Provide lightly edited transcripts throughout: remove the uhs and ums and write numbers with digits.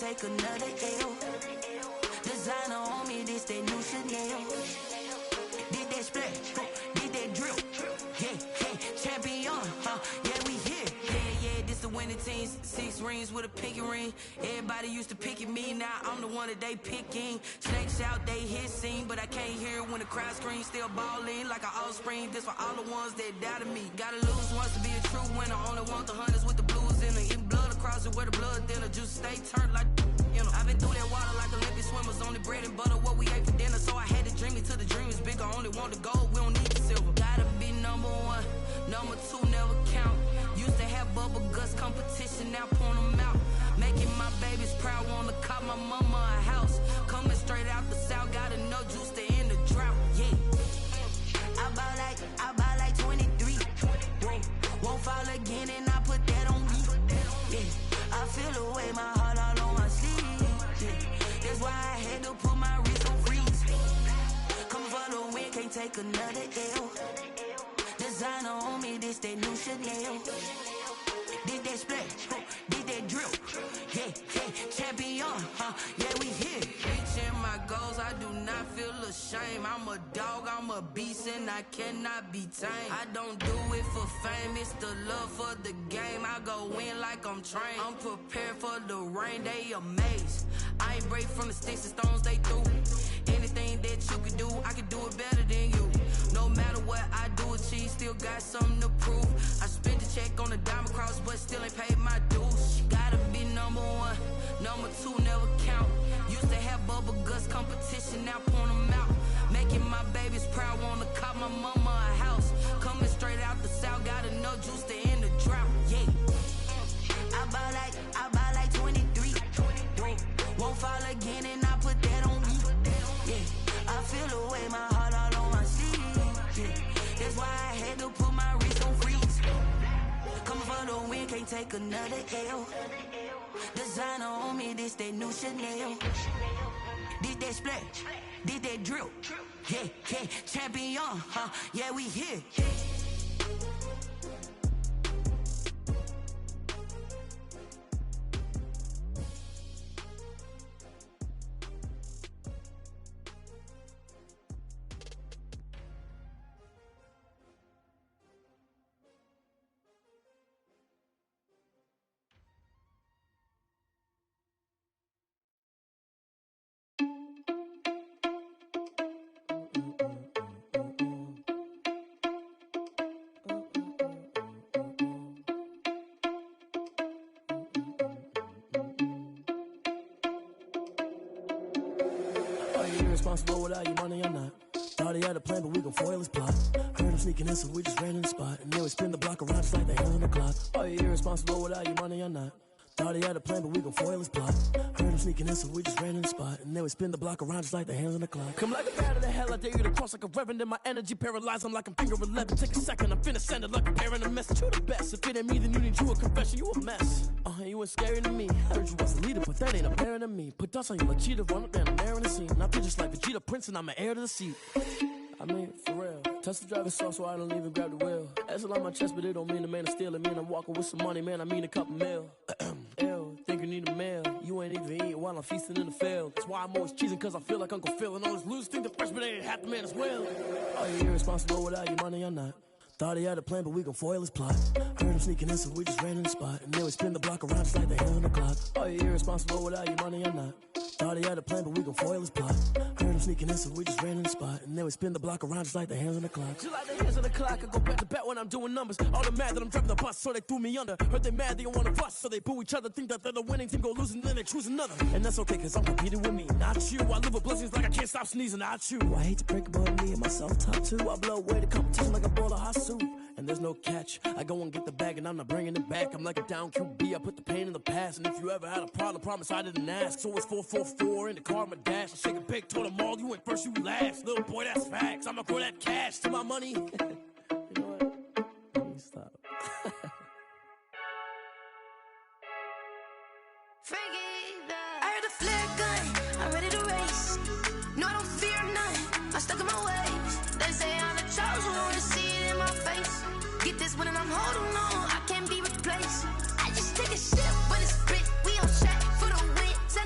take another L. Designer on me, this that new Chanel. Did that splash, did that drill. Yeah, champion, yeah, we here. Yeah, this the winning team. 6 rings with a pinky ring. Everybody used to pick at me, now I'm the one that they picking. Snakes out, they hit scene, but I can't hear it when the crowd screams. Still balling like an offspring. This for all the ones that doubted me. Gotta lose once to be a true winner. Only want the hunters with the blues in it. Eating blood across it where the blood thinner. Just stay turned like, you know. I've been through that water like Olympic swimmers. Only bread and butter, what we ate for dinner. So I had to dream it till the dream is bigger. Only want the gold, we don't need the silver. Gotta be number 1, number 2 never count. Used to have bubble guts competition, now point them out. Making my babies proud, wanna cop my mama a house. Coming straight out the south, got enough juice to end the drought. Yeah, I buy like 23. Whoa, won't fall again, and I put that on me. Yeah, I feel the way, my heart all on my sleeve. Yeah, that's why I had to put my wrist on freeze. Coming for the win, can't take another L. Designer on me, this that new Chanel. Did that splash, did that drill. Yeah, champion, yeah, we here. Reaching my goals, I do not feel ashamed. I'm a dog, I'm a beast, and I cannot be tamed. I don't do it for fame, it's the love for the game. I go in like I'm trained. I'm prepared for the rain, they amazed. I ain't break from the sticks and stones they threw. Anything that you can do, I can do it better than you. No matter what I do, achieve, still got something to prove. I spent the check on the diamond cross, but still ain't paid my dues. Gotta be number 1, number 2 never count. Used to have bubble guts competition, now point them out. Making my babies proud, wanna cop my mama a house. Coming straight out the south, got enough juice to end the drought. Yeah, I buy like 23. Whoa, won't fall again, and I put that on me. Yeah, I feel the way, my heart all on my sleeve. Yeah, that's why I had to put my wrist on freeze. Coming for the win, can't take another L. Designer on me, this that new Chanel. Did that splash, did that drill. Yeah, champion, yeah, we here. Responsible without your money or not. Thought he had a plan, but we gon' foil his plot. Heard him sneaking in, so we just ran in the spot. And then we spin the block around just like the hands on the clock. Are you irresponsible without your money or not? Thought he had a plan, but we gon' foil his plot. Heard him sneaking in, so we just ran in the spot. And then we spin the block around just like the hands on the clock. Come like a bat of the hell, I dare you to cross like a reverend. In my energy paralyzed, I'm like I'm finger 11. Take a second, I'm finna send it like a parent a message. You the best, if it ain't me, then you need you a confession. You a mess, you ain't scary to me. Heard you was a leader, but that ain't apparent to me. Put dust on you like cheetah, run up down the air in the scene. I feel just like Vegeta Prince, and I'm an heir to the seat. I mean, for real. Touch the driver's soft, so I don't even grab the wheel. That's a lot on my chest, but it don't mean the man is stealing. Man, I'm walking with some money, man, I mean a couple mil. Ew, think you need a meal. You ain't even eating while I'm feasting in the field. That's why I'm always cheesing, cause I feel like Uncle Phil. And all those losers think the freshman ain't half the man as well. Are you irresponsible without your money or not? Thought he had a plan, but we gon' foil his plot. Heard him sneaking in, so we just ran in the spot. And then we spin the block around just like the hands on the clock. Are you irresponsible without your money or not? Thought he had a plan, but we gon' foil his plot. Heard him sneaking in, so we just ran in the spot. And then we spin the block around just like the hands on the clock. Just like the hands on the clock, I go back to back when I'm doing numbers. All the mad that I'm driving the bus, so they threw me under. Heard they mad, they don't wanna bust, so they boo each other. Think that they're the winning team, go losing, then they choose another. And that's okay, cause I'm competing with me, not you. I live with blessings like I can't stop sneezing, not you. I hate to break about me and my self-talk too. I blow away the competition like a bowl of hot soup. And there's no catch, I go and get the bag and I'm not bringing it back. I'm like a down QB, I put the pain in the past. And if you ever had a problem, promise I didn't ask. So it's 444 in the car, my dash. I shake a big, told them all, you went first, you last. Little boy, that's facts, I'ma grow that cash to my money. You know what? Let me stop. I heard a flare gun, I'm ready to race. No, I don't fear none, I'm stuck in my ways. They say I'm the chosen one, to see it in my face. Get this one and I'm holding on, I can't be replaced. I just take a sip, but it's split, we on track for the win. Tell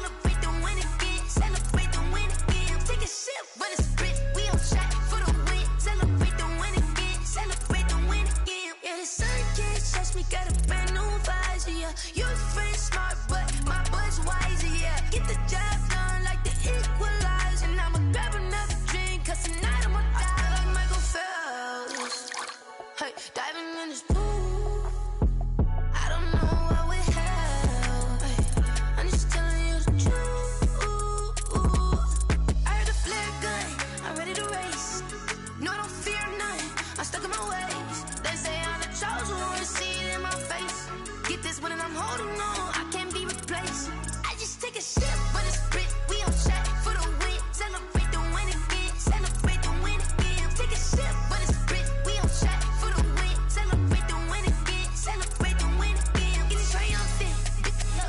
yeah. You friend smart, but my butt's wiser, yeah. Get the job done like the equalizer. And I'ma grab another drink, cause tonight I'ma die like Michael Phelps. Hey, diving in this pool, I don't know what would help. Hey, I'm just telling you the truth. I heard the flare gun, I'm ready to race. No, I don't fear none, I'm stuck in my ways. They say I'm the chosen one, see it in my face. Get this one and I'm holding on, I can't be replaced. I just take a sip, but it's Brit, we on track for the win. Celebrate the win again, celebrate the win again. Take a sip, but it's Brit, we on track for the win. Celebrate the win again, celebrate the win again. Get this triumphant,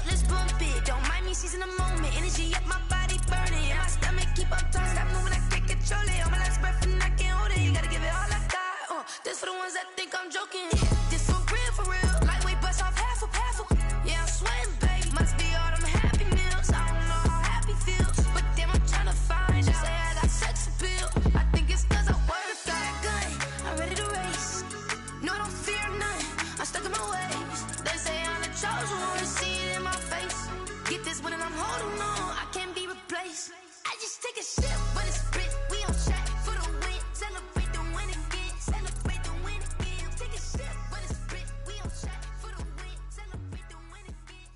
let's bump it. Don't mind me seizing the moment, energy up my body burning. And my stomach keep up turning, stop moving, I can't control it. On my last breath and I can't hold it, you gotta give it all I got. This for the ones that think I'm joking. This for real, lightweight bust off half a. Yeah, I'm sweating, babe, must be all them happy meals. I don't know how happy feels, but damn, I'm tryna find out. Say I got sex appeal, I think it's cause I work. Got a gun, I'm ready to race. No, I don't fear none, I'm stuck in my ways. They say I'm the chosen one, see it in my face. Get this one and I'm holding on, I can't be replaced. I just take a sip, but it's Brit, we on track for the win. Celebrate the win again, celebrate the win again. Take a sip, but it's Brit, we on track for the win. Celebrate the win again.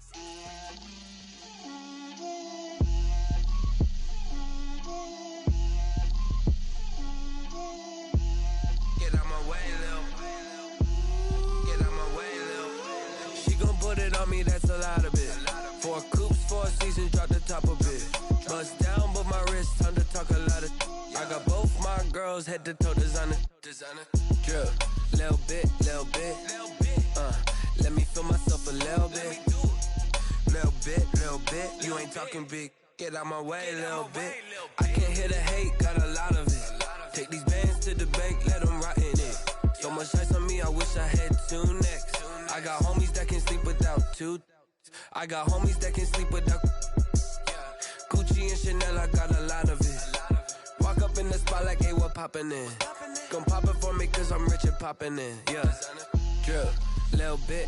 Get out my way, Lil. Get out my way, Lil. She gon' put it on me, that's a lot of it. 4 coops, 4 seasons, drop the top a bit. Bust down, but my wrist, time to talk a lot of. I got both my girls, head to toe designer. Drip, little bit. Let me feel myself a little bit. Little bit. You ain't talking big. Get out my way, little bit. I can't hear the hate, got a lot of it. Take these bands to the bank, let them rot in it. So much ice on me, I wish I had 2 necks. I got homies that can sleep without 2. I got homies that can sleep without. Gucci and Chanel, I got a lot of it. Walk up in the spot like, hey, what poppin' in? Gon' pop it for me cause I'm rich and poppin' in, yeah. Drip, little bit.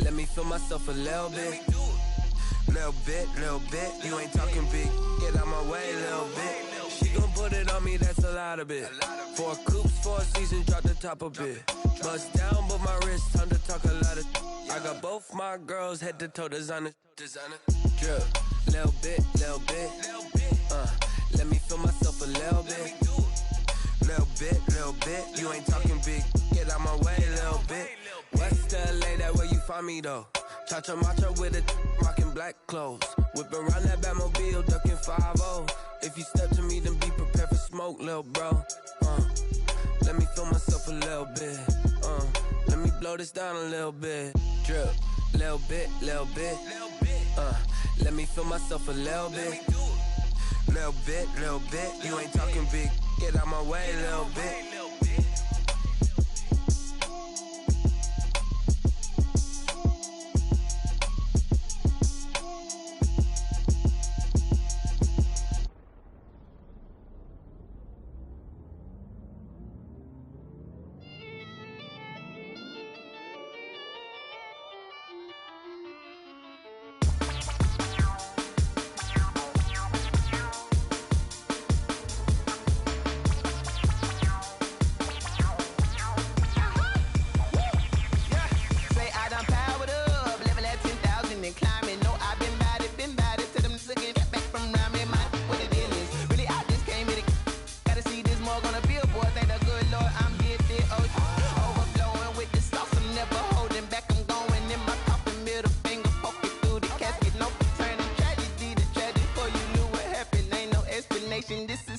Let me feel myself a little bit. Little bit. You ain't talking big. Get out my way, little bit. She gon' put it on me, that's a lot of it. 4 coops, 4 seasons, drop the top a bit. Bust down, but my wrist, time to talk a lot of. I got both my girls, head to toe designer. Drip, little bit. Let me feel myself a little bit. Little bit. You ain't talking big. Get out my way, little bit. West LA, that where you find me though. Cha-cha matcha with a rockin' black clothes. Whippin' around that Batmobile, duckin' 5-0. If you step to me, then be prepared for smoke, lil' bro. Let me feel myself a little bit. Let me blow this down a little bit. Drip, little bit. Let me feel myself a little bit. Little bit. You ain't talking big. Get out my way, little bit.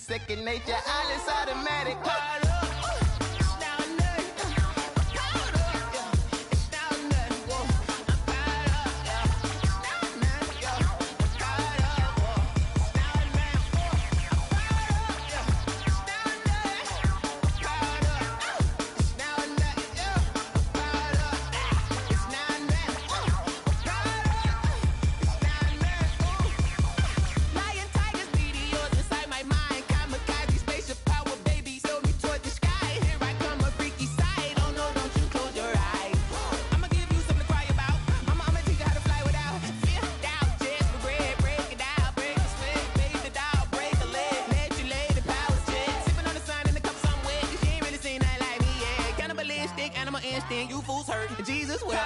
second nature. All is automatic. Towards the sky. Jesus will.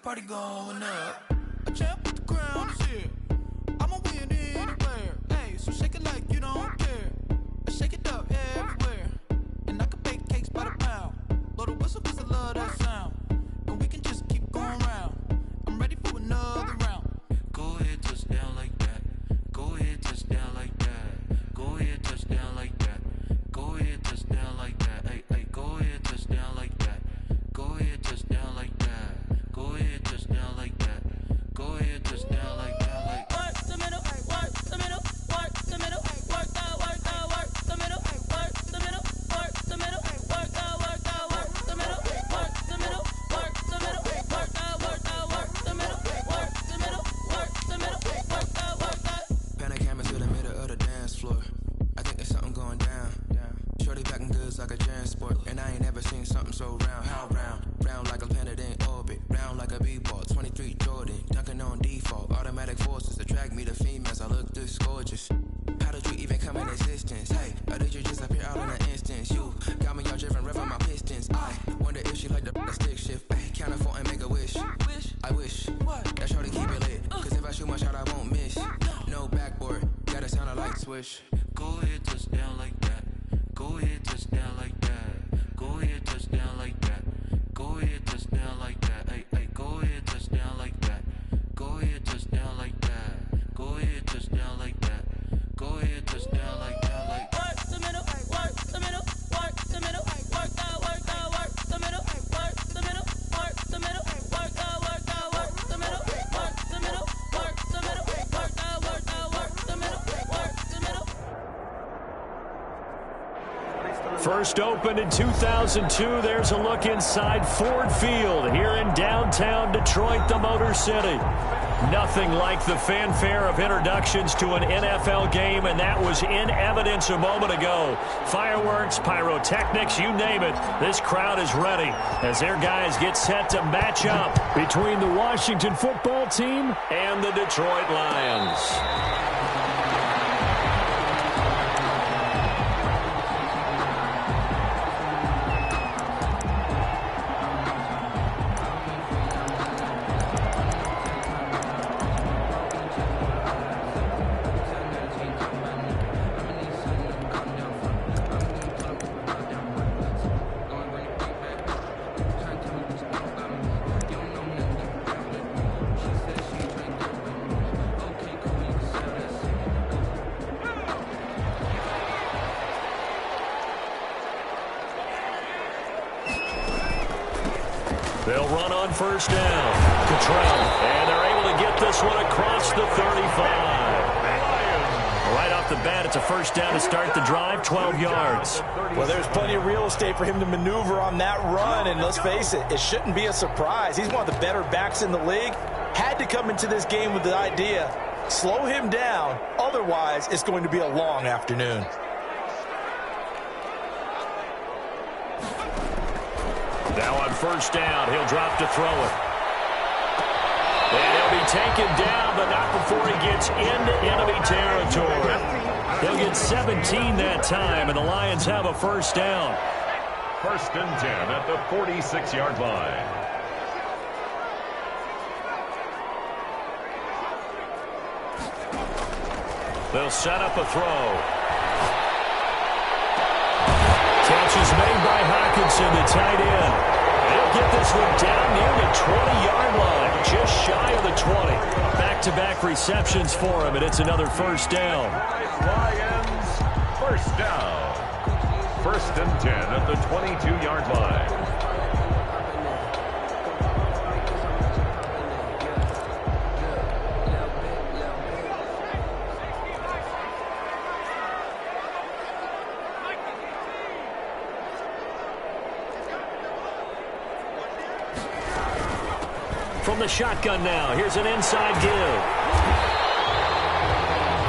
Party going up. A champ with the crown is here. I'ma win anywhere. Hey, so shake it like you don't care. I shake it up everywhere. And I can bake cakes by the pound. Blow the whistle cause I love that sound. And we can just keep going round. I'm ready for another round. Go ahead, touch down like that. Go ahead, touch down like that. Go ahead, touch down like that. Go ahead, touch down like that. Hey, hey, go ahead, touch down like that. Go ahead, touch down like that. Go ahead, touch down like that. Go ahead, touch down like that. Like work the middle, work the middle, work the middle, work out, work out, work the middle, work the middle, work the middle, work out, work out, work the middle, work the middle, work the middle, work out, work out, work the middle, work the middle, work the middle, work out, work out. Pan the camera to the middle of the dance floor. I think there's something going down. Shorty packing goods like a transport, and I ain't never seen something so round. How round? Round like a planet in orbit, round like a b-ball. 23 Jordan, dunking on default. Automatic forces attract me to females. I look this gorgeous. How did you even come in existence? Hey, or did you just appear out in an instance? You got me all driven, revving my pistons. I wonder if she like the stick shift. Ay, count a 4 and make a wish. I wish that shorty keep it lit. Cause if I shoot my shot, I won't miss. No backboard, gotta sound a light switch. Go ahead, touch down like that. Go ahead, touch down like that. Go ahead, touch down like that. Go ahead, touch down like that. Hey, hey, go ahead, touch down like that. Go ahead, touch down like that. Go ahead, touch down like that. Go ahead, touch down like that. Like work the middle, work the middle, work the middle, work out, work out, work the middle, work the middle, work the middle, work out, work out, work the middle, work the middle, work the middle, work out, work out, work the middle, work the middle. First opened in 2002, there's a look inside Ford Field here in downtown Detroit, the Motor City. Nothing like the fanfare of introductions to an NFL game, and that was in evidence a moment ago. Fireworks, pyrotechnics, you name it. This crowd is ready as their guys get set to match up between the Washington football team and the Detroit Lions. They'll run on first down. Cottrell, and they're able to get this one across the 35. Right off the bat, it's a first down to start the drive, 12 yards. Well, there's plenty of real estate for him to maneuver on that run, and let's face it, it shouldn't be a surprise. He's one of the better backs in the league. Had to come into this game with the idea, slow him down, otherwise it's going to be a long afternoon. Now on first down, he'll drop to throw it. And he'll be taken down, but not before he gets into enemy territory. He'll get 17 that time, and the Lions have a first down. First and 10 at the 46-yard line. They'll set up a throw. Catch is made by Hockenson, the tight end. He'll get this one down near the 20-yard line, just shy of the 20. Back-to-back receptions for him, and it's another first down. Lions, first down. First and 10 at the 22-yard line. From the shotgun now, here's an inside give.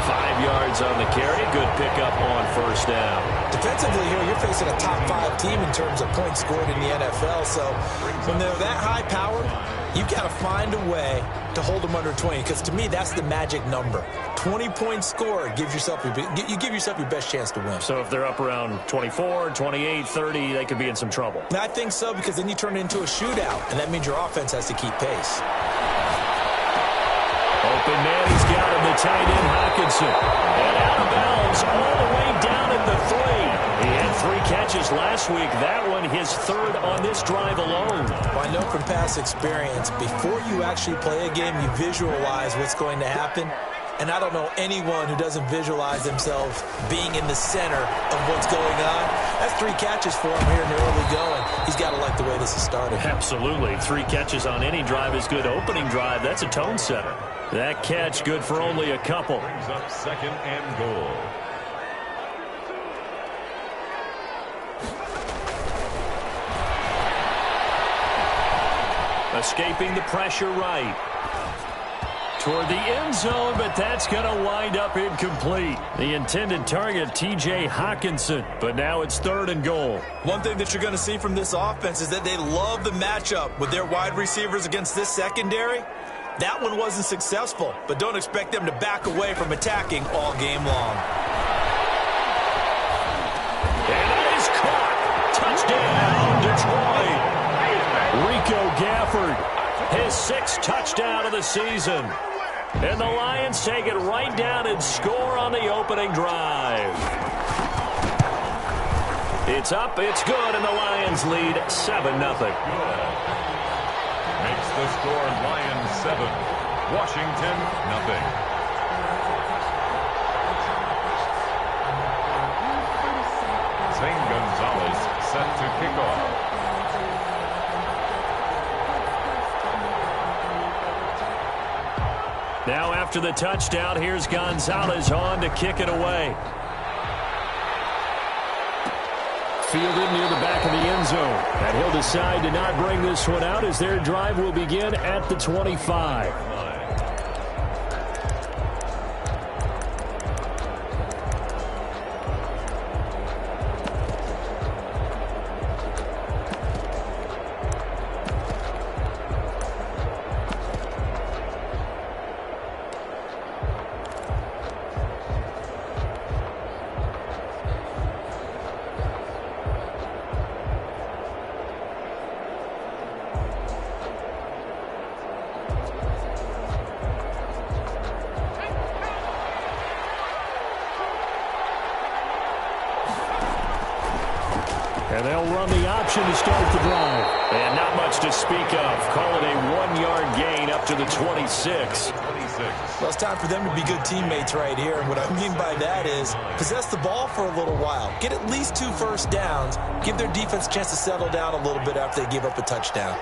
5 yards on the carry. Good pickup on first down. Defensively here, you're facing a top-5 team in terms of points scored in the NFL. So when they're that high-powered, you've got to find a way to hold them under 20. Because to me, that's the magic number. 20 points scored gives yourself you give yourself your best chance to win. So if they're up around 24, 28, 30, they could be in some trouble. And I think so, because then you turn it into a shootout, and that means your offense has to keep pace. Open man, he's got him, the tight end Hockenson. And out of bounds all the way down at the 3. He had 3 catches last week. That one his third on this drive alone. Well, I know from past experience, before you actually play a game, you visualize what's going to happen. And I don't know anyone who doesn't visualize themselves being in the center of what's going on. That's 3 catches for him here in the early going. He's got to like the way this has started. Absolutely. 3 catches on any drive is good. Opening drive, that's a tone setter. That catch good for only a couple. Brings up second and goal. Escaping the pressure right. Toward the end zone, but that's going to wind up incomplete. The intended target, T.J. Hockenson, but now it's 3rd and goal. One thing that you're going to see from this offense is that they love the matchup with their wide receivers against this secondary. That one wasn't successful, but don't expect them to back away from attacking all game long. And it is caught. Touchdown, Detroit. Rico Gafford, his 6th touchdown of the season. And the Lions take it right down and score on the opening drive. It's up, it's good, and the Lions lead 7-0. Makes the score Lions 7, Washington 0. Zane Gonzalez set to kick off. Now after the touchdown, here's Gonzalez on to kick it away. Fielded near the back of the end zone. And he'll decide to not bring this one out as their drive will begin at the 25. And they'll run the option to start the drive. And not much to speak of. Call it a 1-yard gain up to the 26. Well, it's time for them to be good teammates right here. And what I mean by that is possess the ball for a little while. Get at least 2 first downs. Give their defense a chance to settle down a little bit after they give up a touchdown.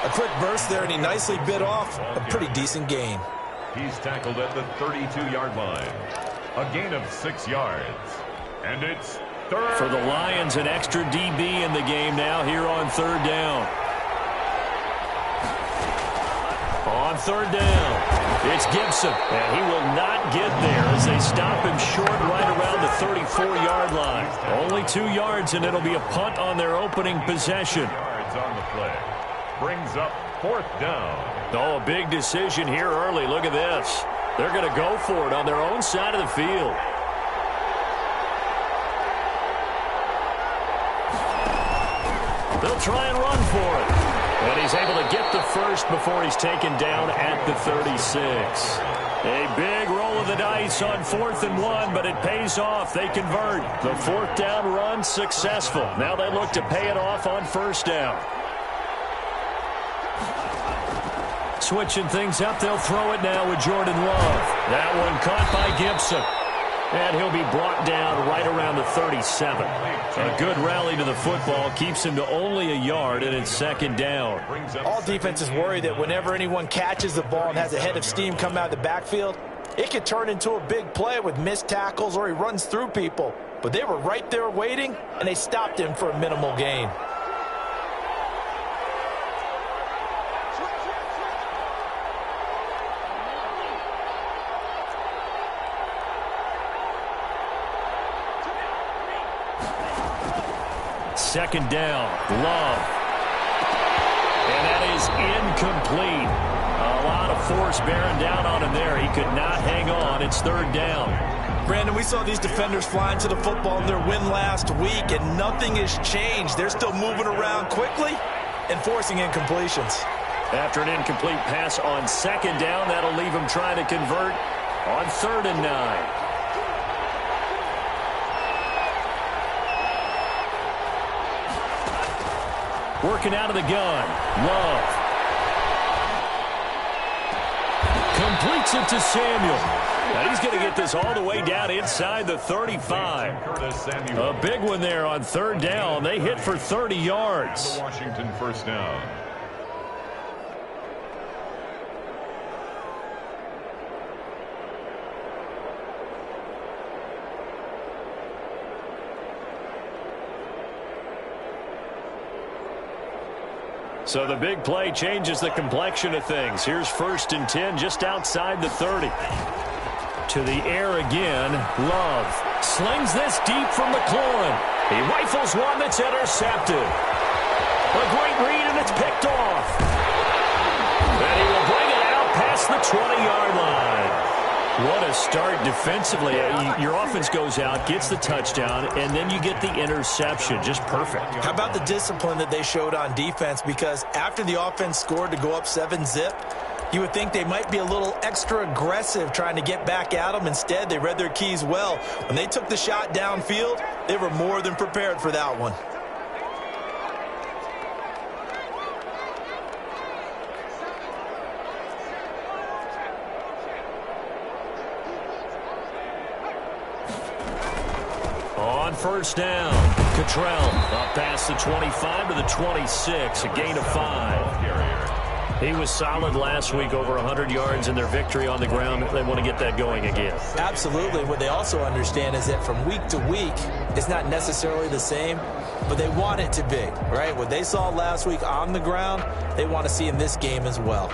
A quick burst there, and he nicely bit off a pretty decent gain. He's tackled at the 32-yard line. A gain of 6 yards. And it's third. For the Lions, an extra DB in the game now here on third down. On third down, it's Gibson, and he will not get there as they stop him short right around the 34-yard line. Only 2 yards, and it'll be a punt on their opening possession. Yards on the play. Brings up fourth down. Oh, a big decision here early. Look at this. They're going to go for it on their own side of the field. They'll try and run for it. And he's able to get the first before he's taken down at the 36. A big roll of the dice on 4th and 1, but it pays off. They convert. The fourth down run successful. Now they look to pay it off on first down. Switching things up, they'll throw it now with Jordan Love. That one caught by Gibson. And he'll be brought down right around the 37. A good rally to the football keeps him to only a yard, and it's second down. All defenses worry that whenever anyone catches the ball and has a head of steam come out of the backfield, it could turn into a big play with missed tackles or he runs through people. But they were right there waiting, and they stopped him for a minimal gain. Second down, Love. And that is incomplete. A lot of force bearing down on him there. He could not hang on. It's third down. Brandon, we saw these defenders flying to the football in their win last week, and nothing has changed. They're still moving around quickly and forcing incompletions. After an incomplete pass on second down, that'll leave him trying to convert on 3rd and 9. Working out of the gun. Love. Completes it to Samuel. Now he's going to get this all the way down inside the 35. A big one there on third down. They hit for 30 yards. Washington first down. So the big play changes the complexion of things. Here's 1st and 10 just outside the 30. To the air again. Love slings this deep from McLaurin. He rifles one that's intercepted. A great read, and it's picked off. And he will bring it out past the 20-yard line. What a start defensively. Your offense goes out, gets the touchdown, and then you get the interception. Just perfect. How about the discipline that they showed on defense? Because after the offense scored to go up 7-zip, you would think they might be a little extra aggressive trying to get back at them. Instead, they read their keys well. When they took the shot downfield, they were more than prepared for that one. On first down, Cottrell up past the 25 to the 26, a gain of 5. He was solid last week, over 100 yards in their victory on the ground. They want to get that going again. Absolutely. What they also understand is that from week to week, it's not necessarily the same, but they want it to be, right? What they saw last week on the ground, they want to see in this game as well.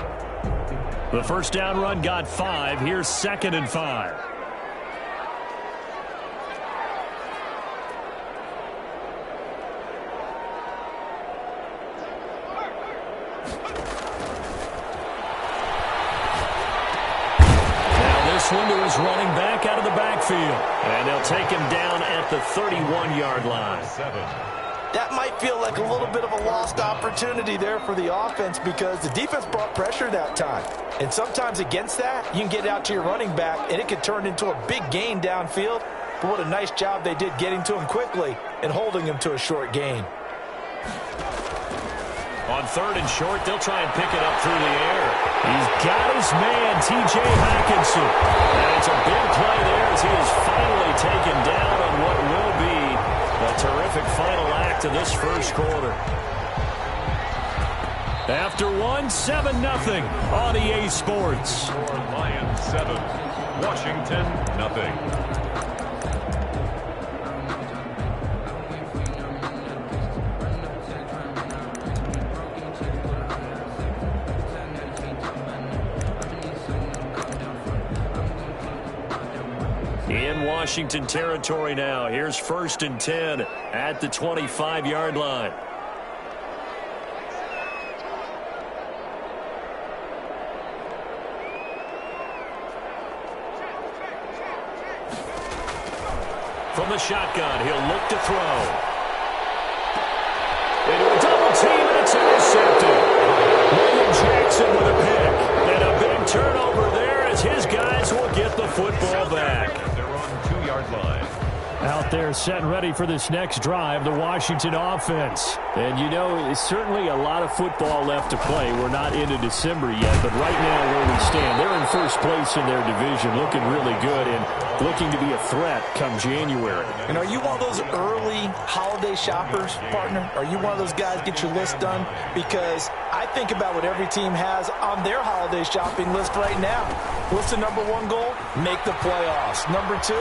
The first down run got 5. Here's 2nd and 5. Swindler is running back out of the backfield. And they'll take him down at the 31-yard line. That might feel like a little bit of a lost opportunity there for the offense because the defense brought pressure that time. And sometimes against that, you can get out to your running back, and it could turn into a big gain downfield. But what a nice job they did getting to him quickly and holding him to a short gain. On 3rd and short, they'll try and pick it up through the air. He's got his man, T.J. Hockenson. And it's a big play there as he is finally taken down on what will be a terrific final act of this first quarter. After one, 7-0 on EA Sports. Lions 7, Washington 0. In Washington territory now. Here's 1st and 10 at the 25-yard line. From the shotgun, he'll look to throw. Into a double team, and it's intercepted. William Jackson with a pick. And a big turnover there as his guys will get the football back. They're on 2-yard line. Out there set and ready for this next drive, the Washington offense. And, you know, it's certainly a lot of football left to play. We're not into December yet, but right now where we stand, they're in first place in their division, looking really good and looking to be a threat come January. And are you one of those early holiday shoppers, partner? Are you one of those guys get your list done? Because I think about what every team has on their holiday shopping list right now. What's the number one goal? Make the playoffs. Number 2,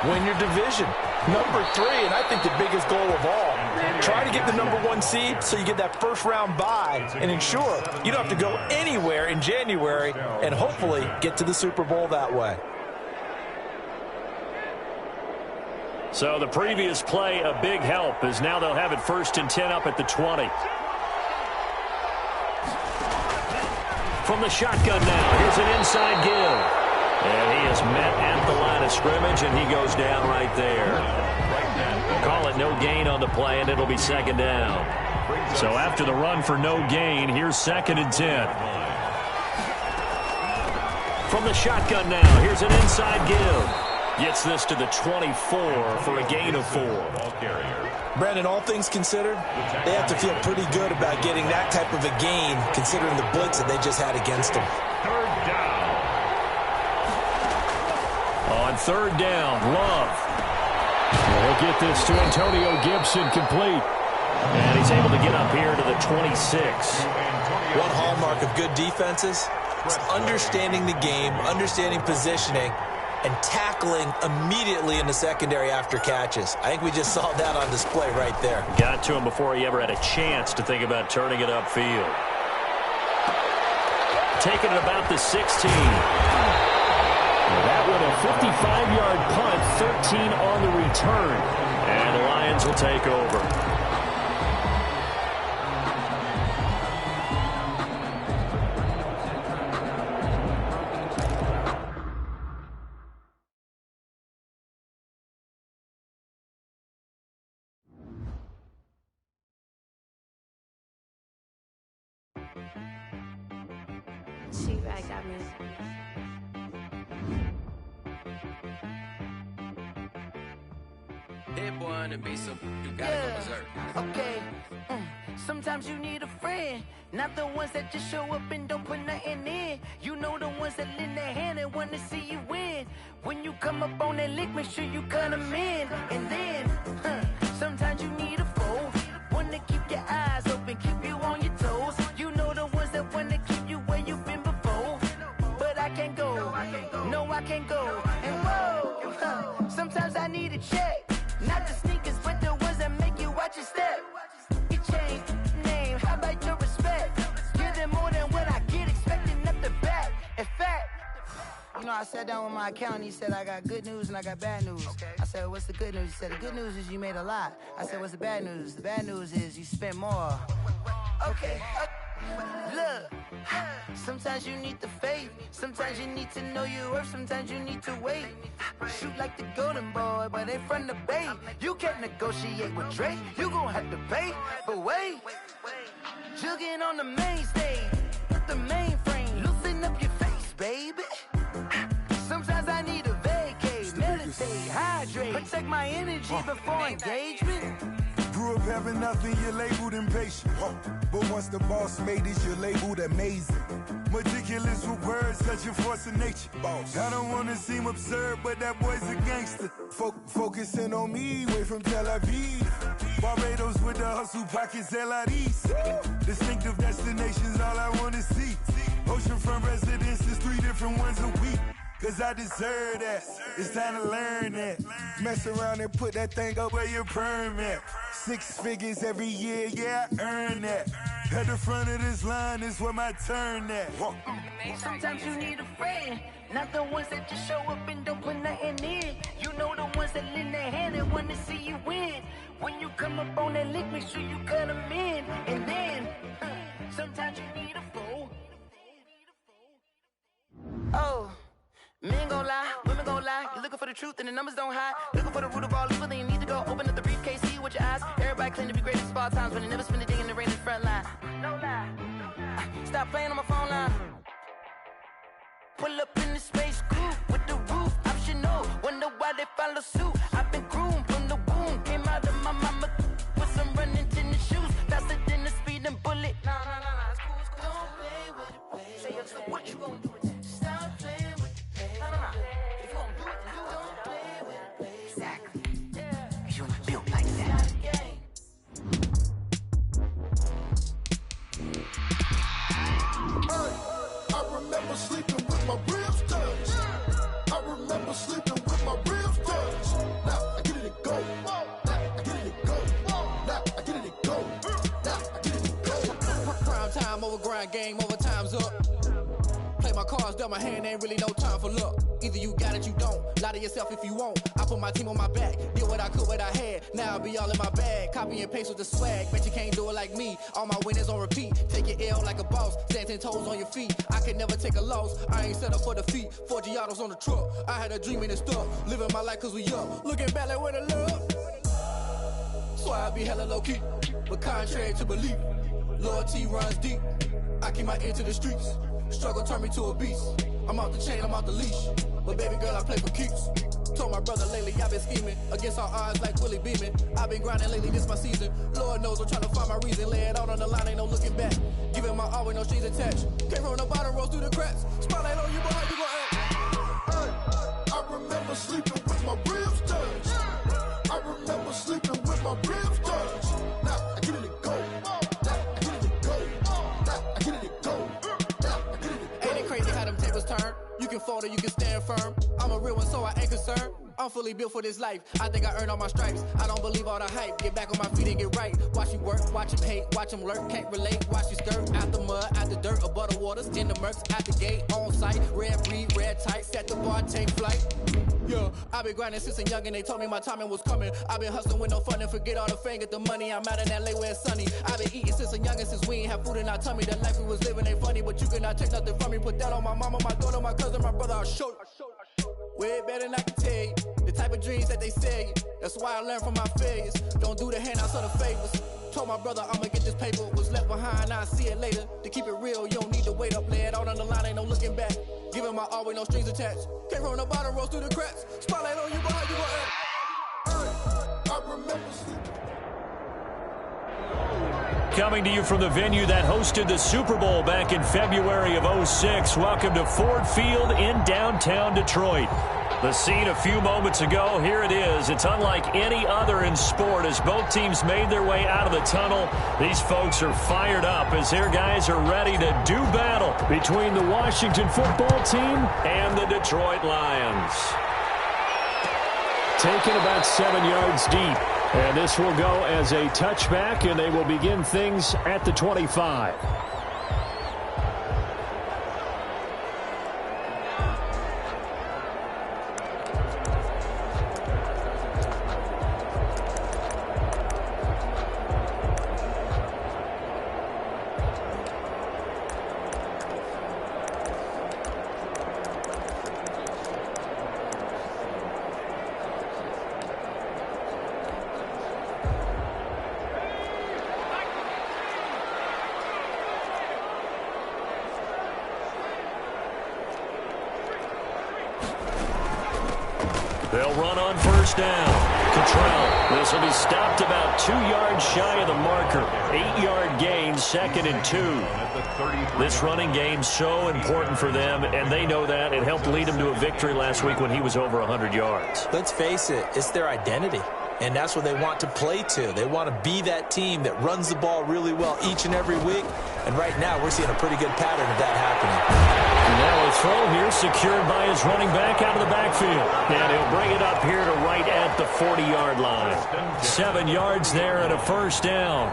win your division. Number 3, and I think the biggest goal of all, try to get the number 1 seed so you get that first-round bye and ensure you don't have to go anywhere in January and hopefully get to the Super Bowl that way. So the previous play, a big help, as now they'll have it 1st and 10 up at the 20. From the shotgun now, here's an inside give. And he is met at the line of scrimmage, and he goes down right there. Call it no gain on the play, and it'll be 2nd down. So after the run for no gain, here's 2nd and 10. From the shotgun now, here's an inside give. Gets this to the 24 for a gain of 4. Brandon, all things considered, they have to feel pretty good about getting that type of a gain, considering the blitz that they just had against them. 3rd down. On 3rd down, Love. He'll get this to Antonio Gibson complete. And he's able to get up here to the 26. One hallmark of good defenses is understanding the game, understanding positioning, and tackling immediately in the secondary after catches. I think we just saw that on display right there. Got to him before he ever had a chance to think about turning it upfield. Taking it about the 16. That one a 55-yard punt, 13 on the return. And the Lions will take over. T-Rag got me. Hit one and be some, you gotta go berserk. Okay. Sometimes you need a friend, not the ones that just show up and don't put nothing in. You know the ones that lend their hand and want to see you win. When you come up on that lick, make sure you cut them in. And then, sometimes you need a foe, one to keep your eyes open, keep you on your toes. You know the ones that want to keep you where you've been before. But I can't go, no I can't go. And whoa, sometimes I need a check. Not the sneakers, but the ones that make you watch your step. You change name, how about your respect? Give them more than what I get, expecting up the back. In fact, you know, I sat down with my accountant, he said, I got good news and I got bad news. I said, what's the good news? He said, the good news is you made a lot. I said, what's the bad news? The bad news is you spent more. Okay. Look, sometimes you need the faith, sometimes you need to know your worth, sometimes you need to wait. Shoot like the golden boy, but they from the bay. You can't negotiate with Drake, you gon' have to pay. But wait, jugging on the main stage, the mainframe, loosen up your face, baby. Sometimes I need a vacate, meditate, hydrate, protect my energy before engagement. Grew up having nothing, you're labeled impatient. But once the boss made it, you're labeled amazing. Meticulous with words, such a force of nature. I don't want to seem absurd, but that boy's a gangster. Focusing on me, way from Tel Aviv. Barbados with the hustle pockets, LIDs. Distinctive destinations different ones a week. Cause I deserve that. It's time to learn that. Mess around and put that thing up where your permit. 6 figures every year, yeah, I earn that. At the front of this line is where my turn at. Sometimes you need a friend, not the ones that just show up and don't put nothing in. You know the ones that lend their hand and want to see you win. When you come up on that lick, make sure you cut them in. And then, sometimes you need a foe. Oh. Men gon' lie, women gon' lie. You're looking for the truth and the numbers don't hide. Looking for the root of all evil, then you need to go open up the briefcase, see with your eyes. Everybody claim to be great at small times, but they never spend a day in the rain in the front line. No lie. Stop playing on my phone line. Pull up in the space coupe with the roof optional. Wonder why they follow suit. I've been groomed from the womb. Came out of my mama with some running tennis shoes. Faster than the speeding bullet. Nah, it's cool, it's cool. Don't play with it, baby. Say up, so what you gon' do with it? Stop playing with it. If you gon' do it, then don't play with it, baby. Exactly. Yeah. Cause you ain't built like that. I remember sleeping with my ribs touched. I remember sleeping with my ribs touched. Now I get it and go. Now I get it and go. Now I get it and go. Now I get it and go. Prime time over grind game, over time's up. Play my cards, dealt my hand, ain't really no time for luck. Either you got it, you don't. Lie to yourself if you won't. I put my team on my back, did what I could, what I had. Now I be all in my bag, copy and paste with the swag. Bet you can't do it like me. All my winners on repeat. Take your L like a boss, stand 10 toes on your feet. I can never take a loss. I ain't set up for defeat. 4 Giottos on the truck. I had a dream and it stuck. Living my life cause we up. Looking back like where the love. So I be hella low key, but contrary to belief, loyalty runs deep. I keep my ear to the streets. Struggle turned me to a beast. I'm out the chain, I'm out the leash. But baby girl, I play for keeps. Told my brother lately, I've been scheming against all odds like Willie Beeman. I've been grinding lately, this my season. Lord knows I'm trying to find my reason. Lay it out on the line, ain't no looking back. Giving my all with no strings attached. Came from the bottom, rose through the cracks. Spotlight on you, but how you gon' act? I remember sleeping with my ribs touched. I remember sleeping with my ribs touched. Now I get it and go. Now I get it and go. Now I get it and go. Ain't it crazy how them tables turn? You can fold or you can stand firm. I'm a real one, so I ain't concerned. I'm fully built for this life. I think I earned all my stripes. I don't believe all the hype. Get back on my feet and get right. Watch you work, watch him hate, watch him lurk. Can't relate, watch you skirt. Out the mud, out the dirt, or butter waters. In the murks, out the gate, on site. Red breed, red tight. Set the bar, take flight. Yeah, I've been grinding since a young and they told me my timing was coming. I've been hustling with no fun and forget all the fame, get the money. I'm out in LA where it's sunny. I've been eating since a young and since we ain't have food in our tummy. The life we was living ain't funny, but you cannot take nothing from me. Put that on my mama, my daughter, my cousin, my brother. I'll show you. Way better than I can tell you. The type of dreams that they sell you. That's why I learned from my failures. Don't do the handouts or the favors. Told my brother I'ma get this paper. Was left behind, I'll see it later. To keep it real, you don't need to wait up. Lay it out on the line, ain't no looking back. Giving my all with no strings attached. Came from the bottom, rose through the cracks. Spotlight on you, but how you gon' act? I remember sleeping. Coming to you from the venue that hosted the Super Bowl back in February of '06. Welcome to Ford Field in downtown Detroit. The scene a few moments ago, here it is. It's unlike any other in sport as both teams made their way out of the tunnel. These folks are fired up as their guys are ready to do battle between the Washington football team and the Detroit Lions. Taken about 7 yards deep. And this will go as a touchback, and they will begin things at the 25. They'll run on first down. Cottrell. This will be stopped about 2 yards shy of the marker. 8-yard gain, 2nd and 2. This running game's so important for them, and they know that. It helped lead them to a victory last week when he was over 100 yards. Let's face it, it's their identity. And that's what they want to play to. They want to be that team that runs the ball really well each and every week. And right now, we're seeing a pretty good pattern of that happening. And now a throw here secured by his running back out of the backfield. And he'll bring it up here to right at the 40-yard line. 7 yards there and a first down.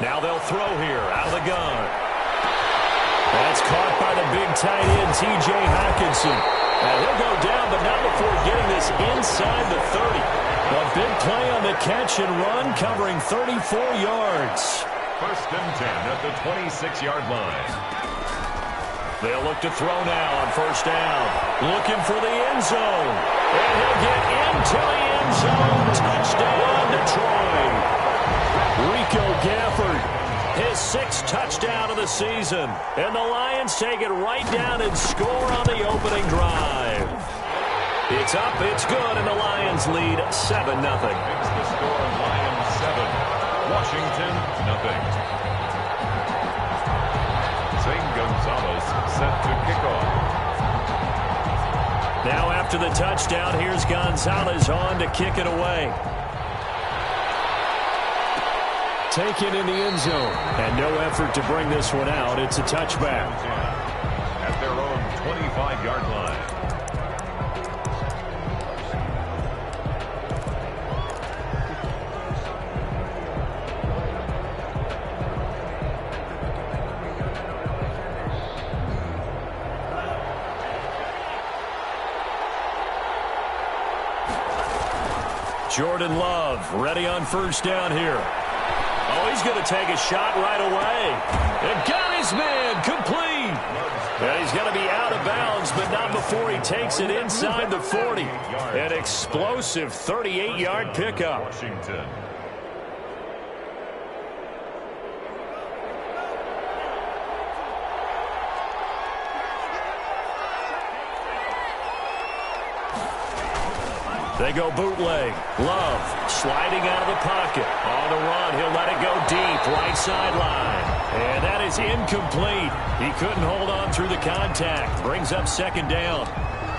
Now they'll throw here out of the gun. That's caught by the big tight end, T.J. Hockenson. Now he'll go down, but not before getting this inside the 30. A big play on the catch and run, covering 34 yards. First and 10 at the 26-yard line. They'll look to throw now on first down. Looking for the end zone. And he'll get into the end zone. Touchdown, Detroit. Rico Gafford, his 6th touchdown of the season. And the Lions take it right down and score on the opening drive. It's up, it's good, and the Lions lead 7-0. Makes the score Lions 7, Washington 0. Zane Gonzalez set to kick off. Now after the touchdown, here's Gonzalez on to kick it away. Taken in the end zone, and no effort to bring this one out. It's a touchback. At their own 25-yard line. Jordan Love ready on first down here. Oh, he's going to take a shot right away. And got his man complete. And he's going to be out of bounds, but not before he takes it inside the 40. An explosive 38-yard pickup. Washington. They go bootleg. Love sliding out of the pocket. On the run, he'll let it go deep, right sideline. And that is incomplete. He couldn't hold on through the contact. Brings up second down.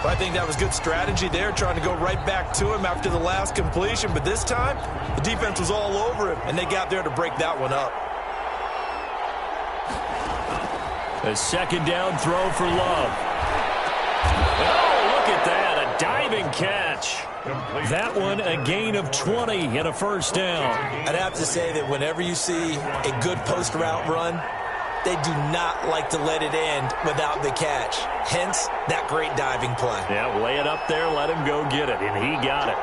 Well, I think that was good strategy there, trying to go right back to him after the last completion. But this time, the defense was all over him, and they got there to break that one up. A second down throw for Love. Oh, look at that, a diving catch. That one, a gain of 20 and a first down. I'd have to say that whenever you see a good post route run, they do not like to let it end without the catch. Hence, that great diving play. Yeah, lay it up there, let him go get it, and he got it.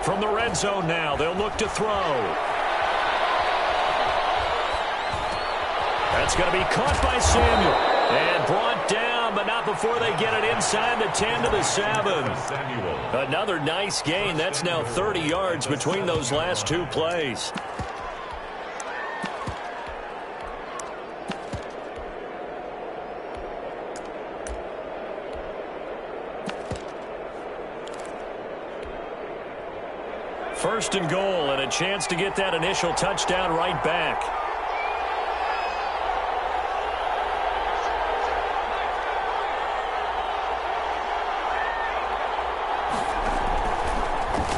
From the red zone now, they'll look to throw. That's going to be caught by Samuel. And brought down, but not before they get it inside the 10 to the 7. Another nice gain. That's now 30 yards between those last two plays. First and goal, and a chance to get that initial touchdown right back.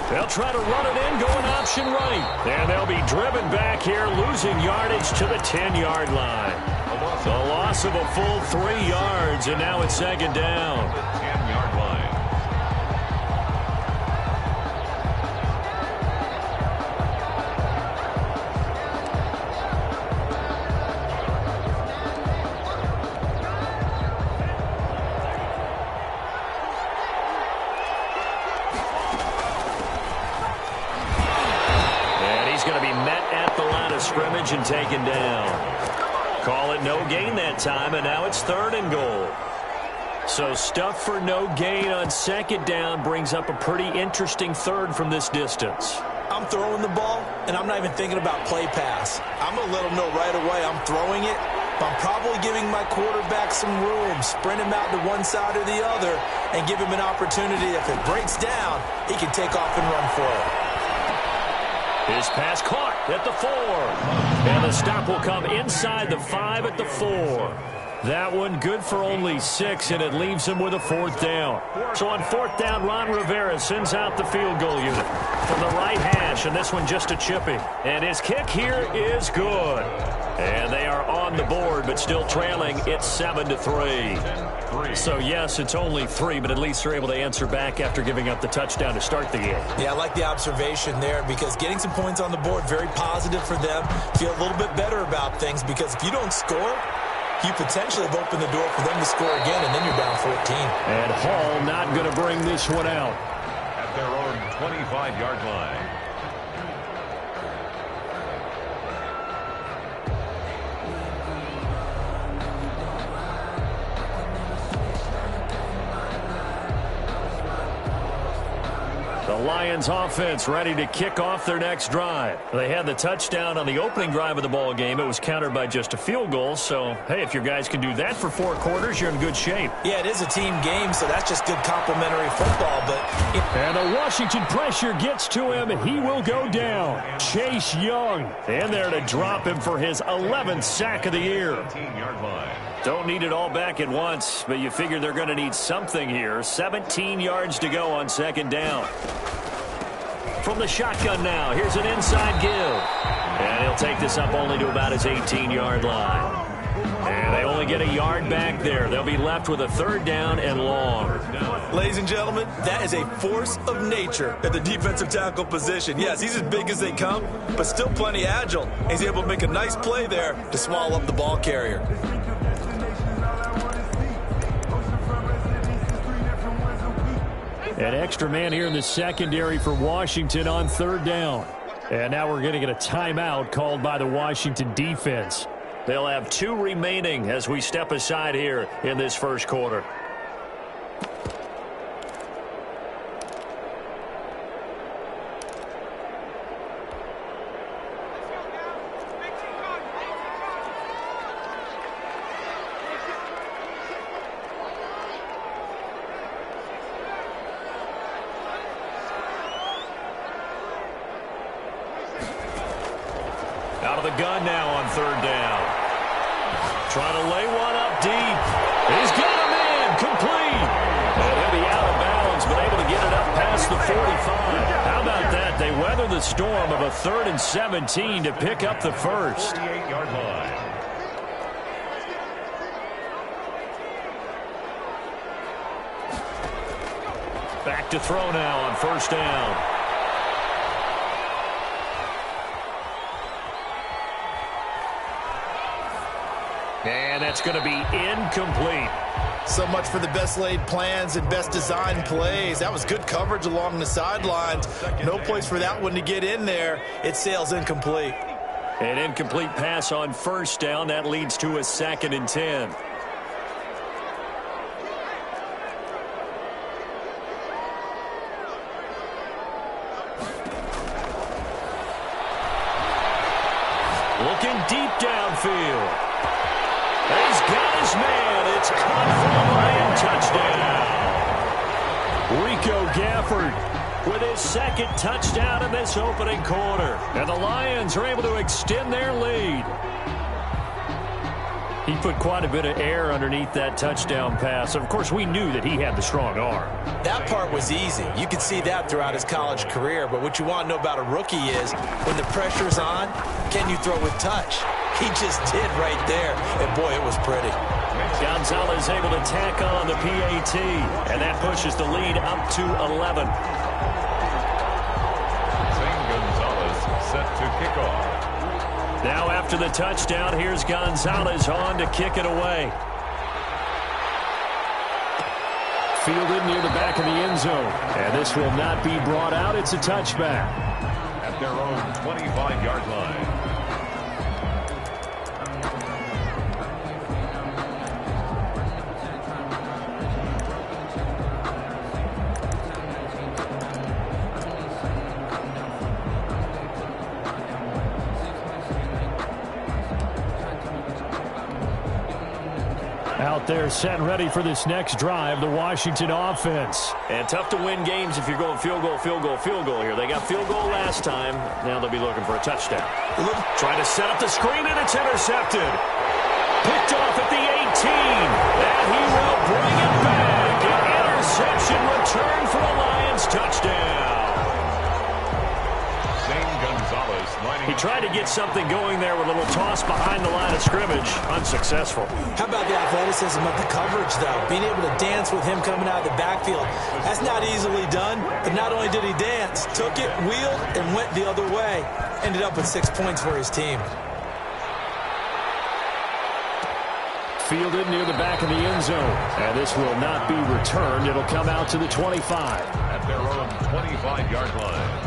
They'll try to run it in, going option right. And they'll be driven back here, losing yardage to the 10-yard line. The loss of a full 3 yards, and now it's second down. 10-yard line. Scrimmage and taken down. Call it no gain that time, and now it's third and goal. So stuff for no gain on second down brings up a pretty interesting third from this distance. I'm throwing the ball, and I'm not even thinking about play pass. I'm going to let them know right away I'm throwing it, but I'm probably giving my quarterback some room, sprint him out to one side or the other, and give him an opportunity. If it breaks down, he can take off and run for it. His pass caught at the 4. And the stop will come inside the 5 at the 4. That one good for only 6, and it leaves him with a 4th down. So on 4th down, Ron Rivera sends out the field goal unit from the right hash, and this one just a chippy. And his kick here is good. And they are on the board, but still trailing. It's 7-3. So, yes, it's only 3, but at least they're able to answer back after giving up the touchdown to start the game. Yeah, I like the observation there because getting some points on the board, very positive for them. Feel a little bit better about things because if you don't score, you potentially have opened the door for them to score again, and then you're down 14. And Hall not going to bring this one out. At their own 25-yard line. The Lions offense ready to kick off their next drive. They had the touchdown on the opening drive of the ball game. It was countered by just a field goal. So, hey, if your guys can do that for 4 quarters, you're in good shape. Yeah, it is a team game, so that's just good complimentary football. And the Washington pressure gets to him, and he will go down. Chase Young in there to drop him for his 11th sack of the year. 18-yard line. Don't need it all back at once, but you figure they're going to need something here. 17 yards to go on 2nd down. From the shotgun now, here's an inside give. And he'll take this up only to about his 18-yard line. And they only get a yard back there. They'll be left with a 3rd down and long. Ladies and gentlemen, that is a force of nature at the defensive tackle position. Yes, he's as big as they come, but still plenty agile. He's able to make a nice play there to swallow up the ball carrier. An extra man here in the secondary for Washington on 3rd down. And now we're going to get a timeout called by the Washington defense. They'll have 2 remaining as we step aside here in this first quarter. Out of the gun now on 3rd down. Trying to lay one up deep. He's got him in. Complete. And he'll be out of bounds, but able to get it up past the 45. How about that? They weather the storm of a 3rd and 17 to pick up the first. 48-yard line. Back to throw now on 1st down. And that's going to be incomplete. So much for the best laid plans and best designed plays. That was good coverage along the sidelines. No place for that one to get in there. It sails incomplete. An incomplete pass on 1st down. That leads to a 2nd and 10. Looking deep downfield. He's got his man. It's caught for a Lion touchdown. Rico Gafford with his 2nd touchdown in this opening quarter. And the Lions are able to extend their lead. He put quite a bit of air underneath that touchdown pass. Of course, we knew that he had the strong arm. That part was easy. You could see that throughout his college career. But what you want to know about a rookie is when the pressure's on, can you throw with touch? He just did right there. And, boy, it was pretty. Gonzalez able to tack on the PAT. And that pushes the lead up to 11. Zane Gonzalez set to kick off. Now after the touchdown, here's Gonzalez on to kick it away. Fielded near the back of the end zone. And this will not be brought out. It's a touchback. At their own 25-yard line. Out there set and ready for this next drive, the Washington offense. And tough to win games if you're going field goal, field goal, field goal here. They got field goal last time. Now they'll be looking for a touchdown. Trying to set up the screen, and it's intercepted. Picked off at the 18. And he will bring it back. An interception return for a Lions touchdown. He tried to get something going there with a little toss behind the line of scrimmage. Unsuccessful. How about the athleticism of the coverage, though? Being able to dance with him coming out of the backfield. That's not easily done, but not only did he dance, took it, wheeled, and went the other way. Ended up with 6 points for his team. Fielded near the back of the end zone. And this will not be returned. It'll come out to the 25. At their own 25-yard line.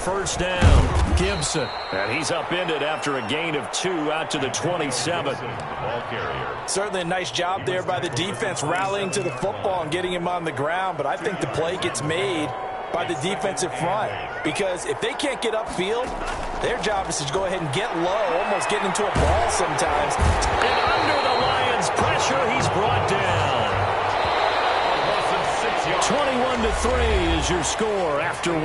First down, Gibson. And he's upended after a gain of 2 out to the 27. Ball carrier. Certainly a nice job there by the defense rallying to the football and getting him on the ground. But I think the play gets made by the defensive front. Because if they can't get upfield, their job is to go ahead and get low, almost getting into a ball sometimes. And under the Lions' pressure, he's brought down. 21-3 is your score after 1.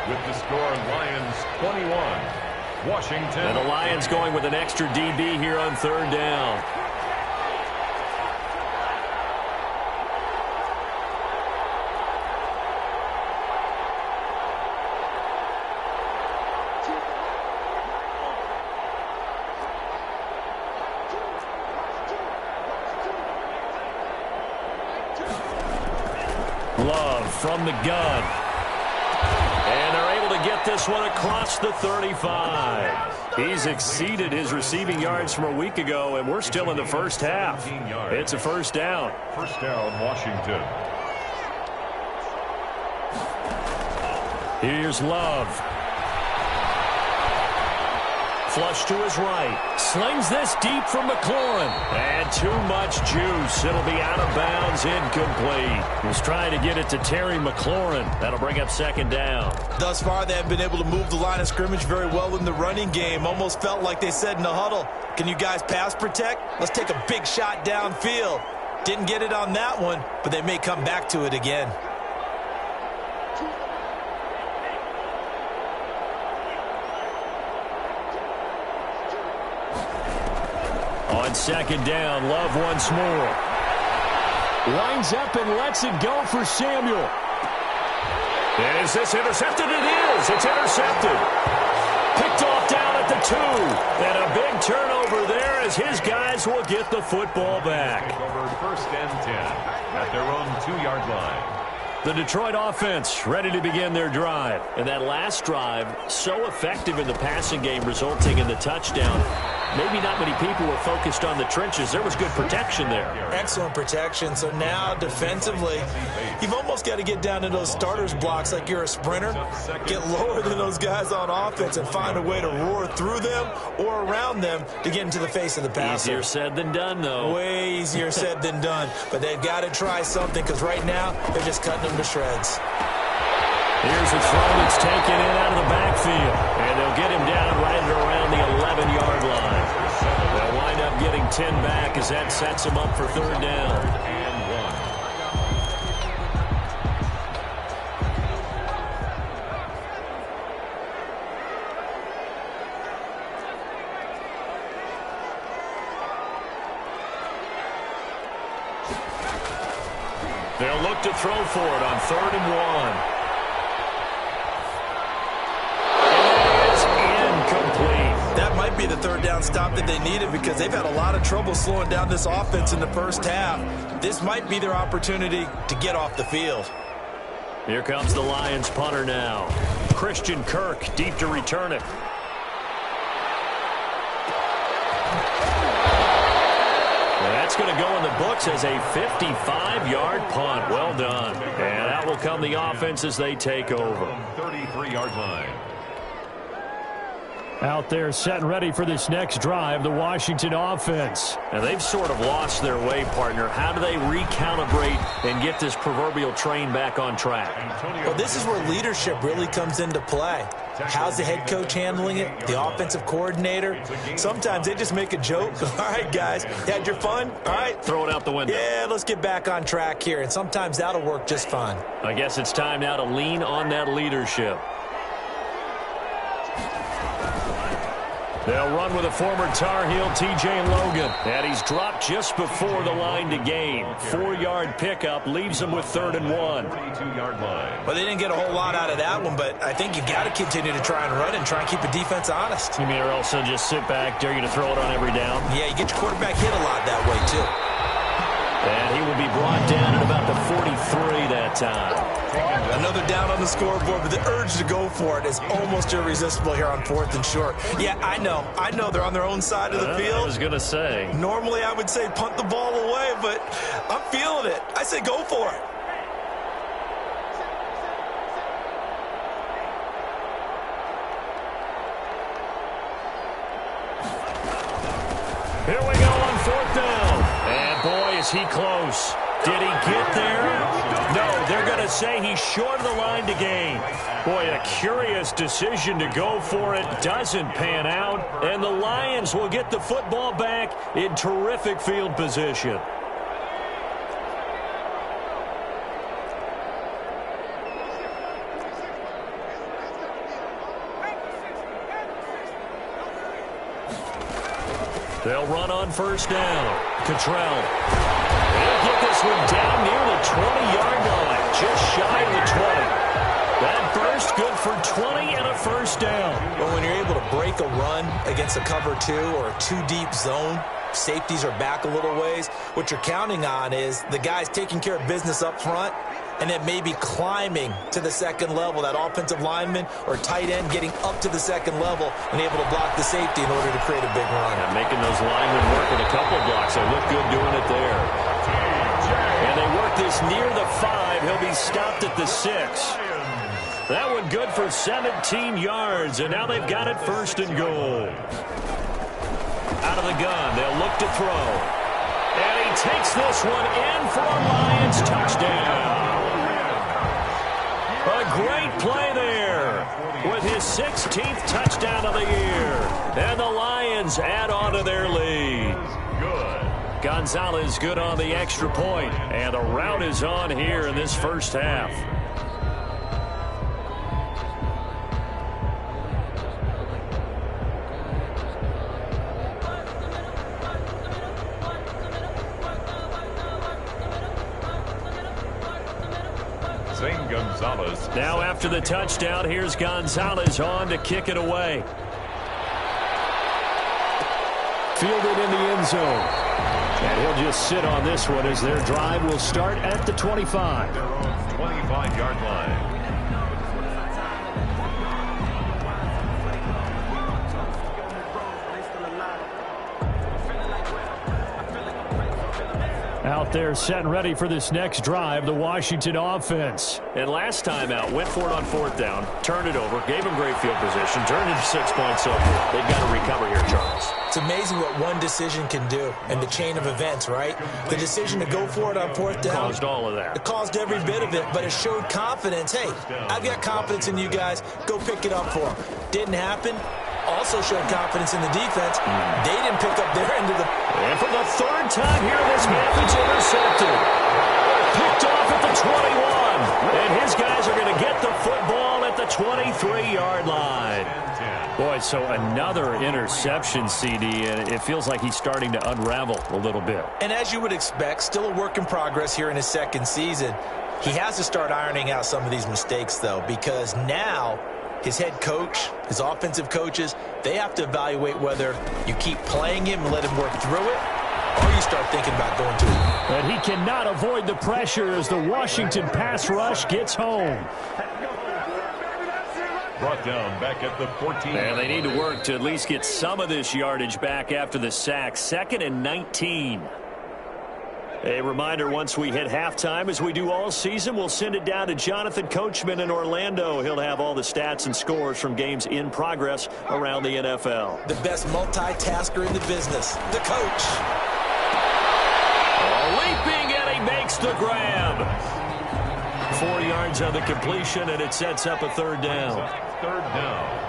With the score, Lions 21, Washington. And the Lions going with an extra DB here on third down. Love from the gun. And they're able to get this one across the 35. He's exceeded his receiving yards from a week ago, and we're still in the first half. It's a first down. First down, Washington. Here's Love. Flush to his right. Slings this deep from McLaurin. And too much juice. It'll be out of bounds, incomplete. He's trying to get it to Terry McLaurin. That'll bring up second down. Thus far, they haven't been able to move the line of scrimmage very well in the running game. Almost felt like they said in the huddle, can you guys pass protect? Let's take a big shot downfield. Didn't get it on that one, but they may come back to it again. On second down, Love once more. Lines up and lets it go for Samuel. Is this intercepted? It is. It's intercepted. Picked off down at the 2. And a big turnover there as his guys will get the football back. Over first and 10 at their own 2-yard line. The Detroit offense ready to begin their drive. And that last drive, so effective in the passing game, resulting in the touchdown. Maybe not many people were focused on the trenches. There was good protection there. Excellent protection. So now defensively, you've almost got to get down to those starters blocks like you're a sprinter. Get lower than those guys on offense and find a way to roar through them or around them to get into the face of the passer. Easier said than done, though. Way easier said than done. But they've got to try something because right now they're just cutting them to shreds. Here's a throw that's taken in out of the backfield. And they'll get him down right around the 11-yard line. They'll wind up getting 10 back as that sets him up for third down. And 1. They'll look to throw for it on 3rd and 1. That might be the third down stop that they needed because they've had a lot of trouble slowing down this offense in the first half. This might be their opportunity to get off the field. Here comes the Lions punter now. Christian Kirk deep to return it. That's going to go in the books as a 55-yard punt. Well done. And out will come the offense as they take over. 33-yard line. Out there set and ready for this next drive, the Washington offense. And they've sort of lost their way, partner. How do they recalibrate and get this proverbial train back on track? Well, this is where leadership really comes into play. How's the head coach handling it? The offensive coordinator? Sometimes they just make a joke. All right, guys, you had your fun? All right. Throw it out the window. Yeah, let's get back on track here. And sometimes that'll work just fine. I guess it's time now to lean on that leadership. They'll run with a former Tar Heel, T.J. Logan. And he's dropped just before the line to gain. 4-yard pickup leaves him with 3rd and 1. 22-yard line. Well, they didn't get a whole lot out of that one, but I think you've got to continue to try and run and try and keep the defense honest. You mean or else they'll just sit back, dare you to throw it on every down? Yeah, you get your quarterback hit a lot that way, too. And he will be brought down at about the 43 that time. Another down on the scoreboard, but the urge to go for it is almost irresistible here on 4th and short. Yeah, I know they're on their own side of the field. I was going to say. Normally I would say punt the ball away, but I'm feeling it. I say go for it. Here we go on 4th down. And boy, is he close. Did he get there? No, they're going to say he's short of the line to gain. Boy, a curious decision to go for it. Doesn't pan out. And the Lions will get the football back in terrific field position. They'll run on 1st down. Cottrell. They'll get this one down near the 20-yard line, just shy of the 20. That burst good for 20 and a 1st down. But when you're able to break a run against a cover 2 or a 2-deep zone, safeties are back a little ways. What you're counting on is the guys taking care of business up front and then maybe climbing to the 2nd level, that offensive lineman or tight end getting up to the 2nd level and able to block the safety in order to create a big run. And making those linemen work with a couple blocks. They look good doing it there. And they work this near the 5. He'll be stopped at the 6. That one good for 17 yards, and now they've got it 1st and goal. Out of the gun, they'll look to throw. And he takes this one in for a Lions touchdown. A great play there with his 16th touchdown of the year. And the Lions add on to their lead. Good. Gonzalez good on the extra point. And the rout is on here in this 1st half. Gonzalez. Now after the touchdown, here's Gonzalez on to kick it away. Fielded in the end zone. And he'll just sit on this one as their drive will start at the 25. 25-yard line. Out there set and ready for this next drive, the Washington offense. And last time out, went for it on 4th down, turned it over, gave him great field position, turned into 6 points so forth. They've got to recover here, Charles. It's amazing what one decision can do in the chain of events, right? The decision to go for it on 4th down. Caused all of that. It caused every bit of it, but it showed confidence. Hey, I've got confidence in you guys. Go pick it up for them. Didn't happen. Also showed confidence in the defense. They didn't pick up their end of the... And for the 3rd time here in this half, it's intercepted. Picked off at the 21. And his guys are going to get the football at the 23-yard line. Boy, so another interception, CD, and it feels like he's starting to unravel a little bit. And as you would expect, still a work in progress here in his 2nd season. He has to start ironing out some of these mistakes, though, because now his head coach, his offensive coaches, they have to evaluate whether you keep playing him and let him work through it, or you start thinking about going to him. And he cannot avoid the pressure as the Washington pass rush gets home. Brought down back at the 14. And they need to work to at least get some of this yardage back after the sack. 2nd and 19. A reminder, once we hit halftime, as we do all season, we'll send it down to Jonathan Coachman in Orlando. He'll have all the stats and scores from games in progress around the NFL. The best multitasker in the business, the coach. Leaping, and he makes the grab. 4 yards on the completion, and it sets up a third down. Third down.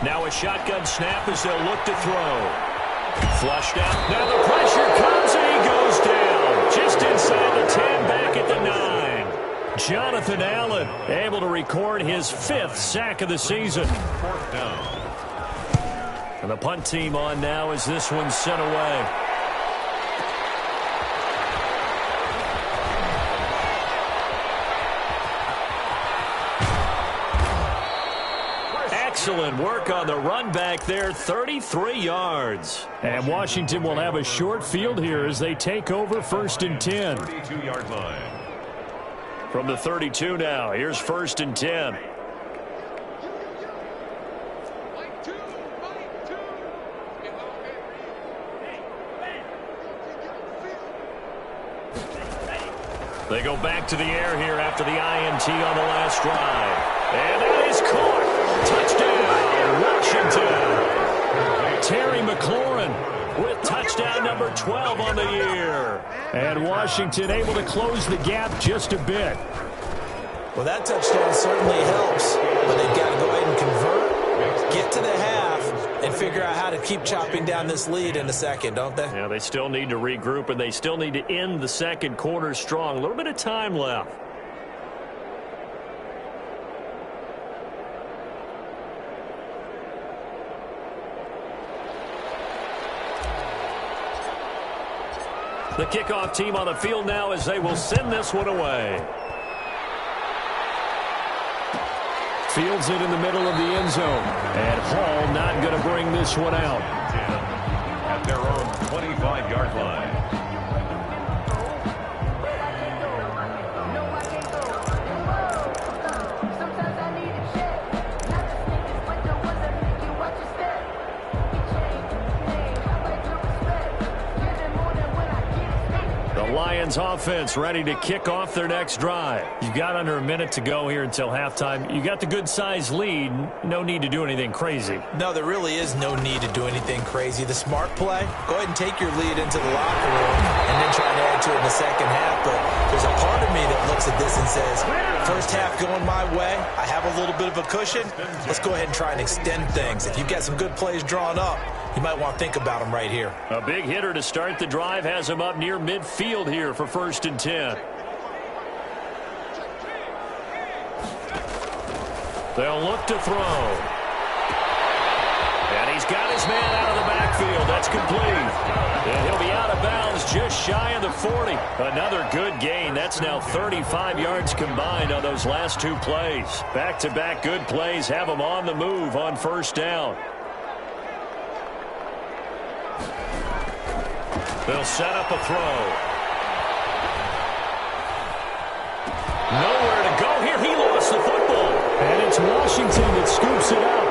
Now a shotgun snap as they'll look to throw. Flushed out. Now the pressure comes, and he goes down. Just inside the 10, back at the 9. Jonathan Allen able to record his 5th sack of the season. Fourth down. And the punt team on now as this one's sent away. Excellent work on the run back there, 33 yards. And Washington will have a short field here as they take over 1st and 10. 32-yard line. From the 32 now, here's 1st and 10. They go back to the air here after the INT on the last drive. And that is caught. Touchdown, Washington. Terry McLaurin with touchdown number 12 on the year. And Washington able to close the gap just a bit. Well, that touchdown certainly helps, but they've got to go ahead and convert, get to the half, and figure out how to keep chopping down this lead in the second, don't they? Yeah, they still need to regroup, and they still need to end the second quarter strong. A little bit of time left. The kickoff team on the field now as they will send this one away. Fields it in the middle of the end zone. And Hall not going to bring this one out. At their own 25-yard line. Lions offense ready to kick off their next drive. You've got under a minute to go here until halftime. You got the good-sized lead. No need to do anything crazy. No, there really is no need to do anything crazy. The smart play, go ahead and take your lead into the locker room and then try to add to it in the second half. But there's a part of me that looks at this and says, first half going my way, I have a little bit of a cushion. Let's go ahead and try and extend things. If you've got some good plays drawn up, you might want to think about them right here. A big hitter to start the drive has him up near midfield here for 1st and 10. They'll look to throw. And he's got his man out of the backfield. That's complete. And he'll be out of bounds just shy of the 40. Another good gain. That's now 35 yards combined on those last 2 plays. Back-to-back good plays have him on the move on 1st down. They'll set up a throw. Nowhere to go here. He lost the football. And it's Washington that scoops it up.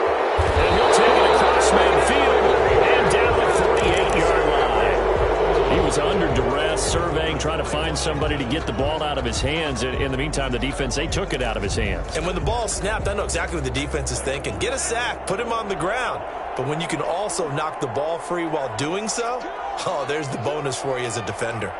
And he'll take it across midfield and down the 48-yard line. He was under duress, surveying, trying to find somebody to get the ball out of his hands. In the meantime, the defense, they took it out of his hands. And when the ball snapped, I know exactly what the defense is thinking. Get a sack, put him on the ground. But when you can also knock the ball free while doing so, oh, there's the bonus for you as a defender.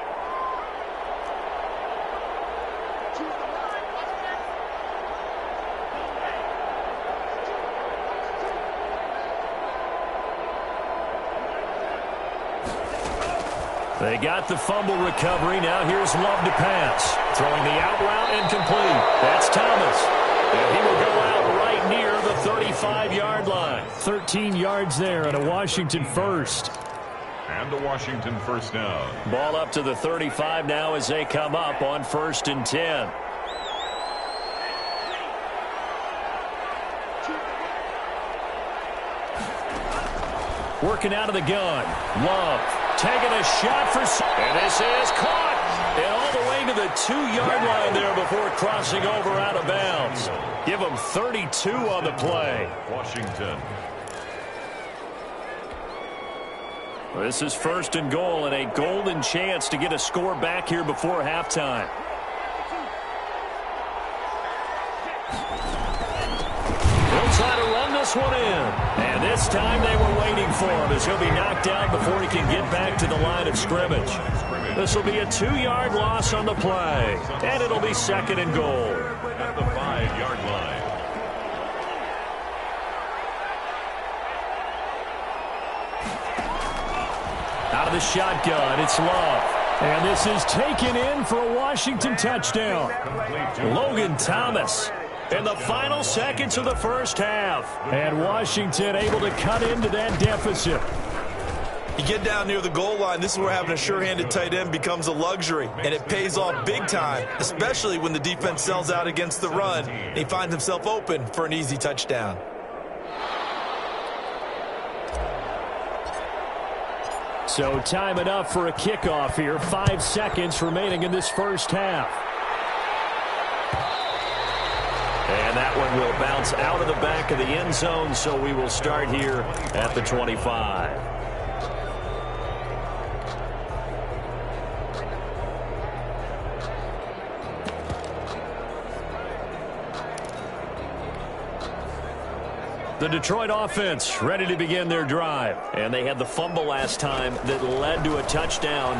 They got the fumble recovery. Now here's Love to pass. Throwing the out route and complete. That's Thomas. And he will go out right near the 35-yard line. 13 yards there and a Washington first. And a Washington first down. Ball up to the 35 now as they come up on 1st and 10. Working out of the gun. Love taking a shot for... And this is caught. And all the way to the 2-yard line there before crossing over out of bounds. Give them 32 on the play. Washington. This is first and goal and a golden chance to get a score back here before halftime. He'll try to run this one in. And this time they were waiting for him as he'll be knocked down before he can get back to the line of scrimmage. This will be a 2-yard loss on the play. And it'll be second and goal. At the 5-yard line. Out of the shotgun, it's Love. And this is taken in for a Washington touchdown. Logan Thomas in the final seconds of the first half. And Washington able to cut into that deficit. You get down near the goal line, this is where having a sure-handed tight end becomes a luxury, and it pays off big time, especially when the defense sells out against the run, and he finds himself open for an easy touchdown. So time enough for a kickoff here. 5 seconds remaining in this first half. And that one will bounce out of the back of the end zone, so we will start here at the 25. The Detroit offense ready to begin their drive. And they had the fumble last time that led to a touchdown.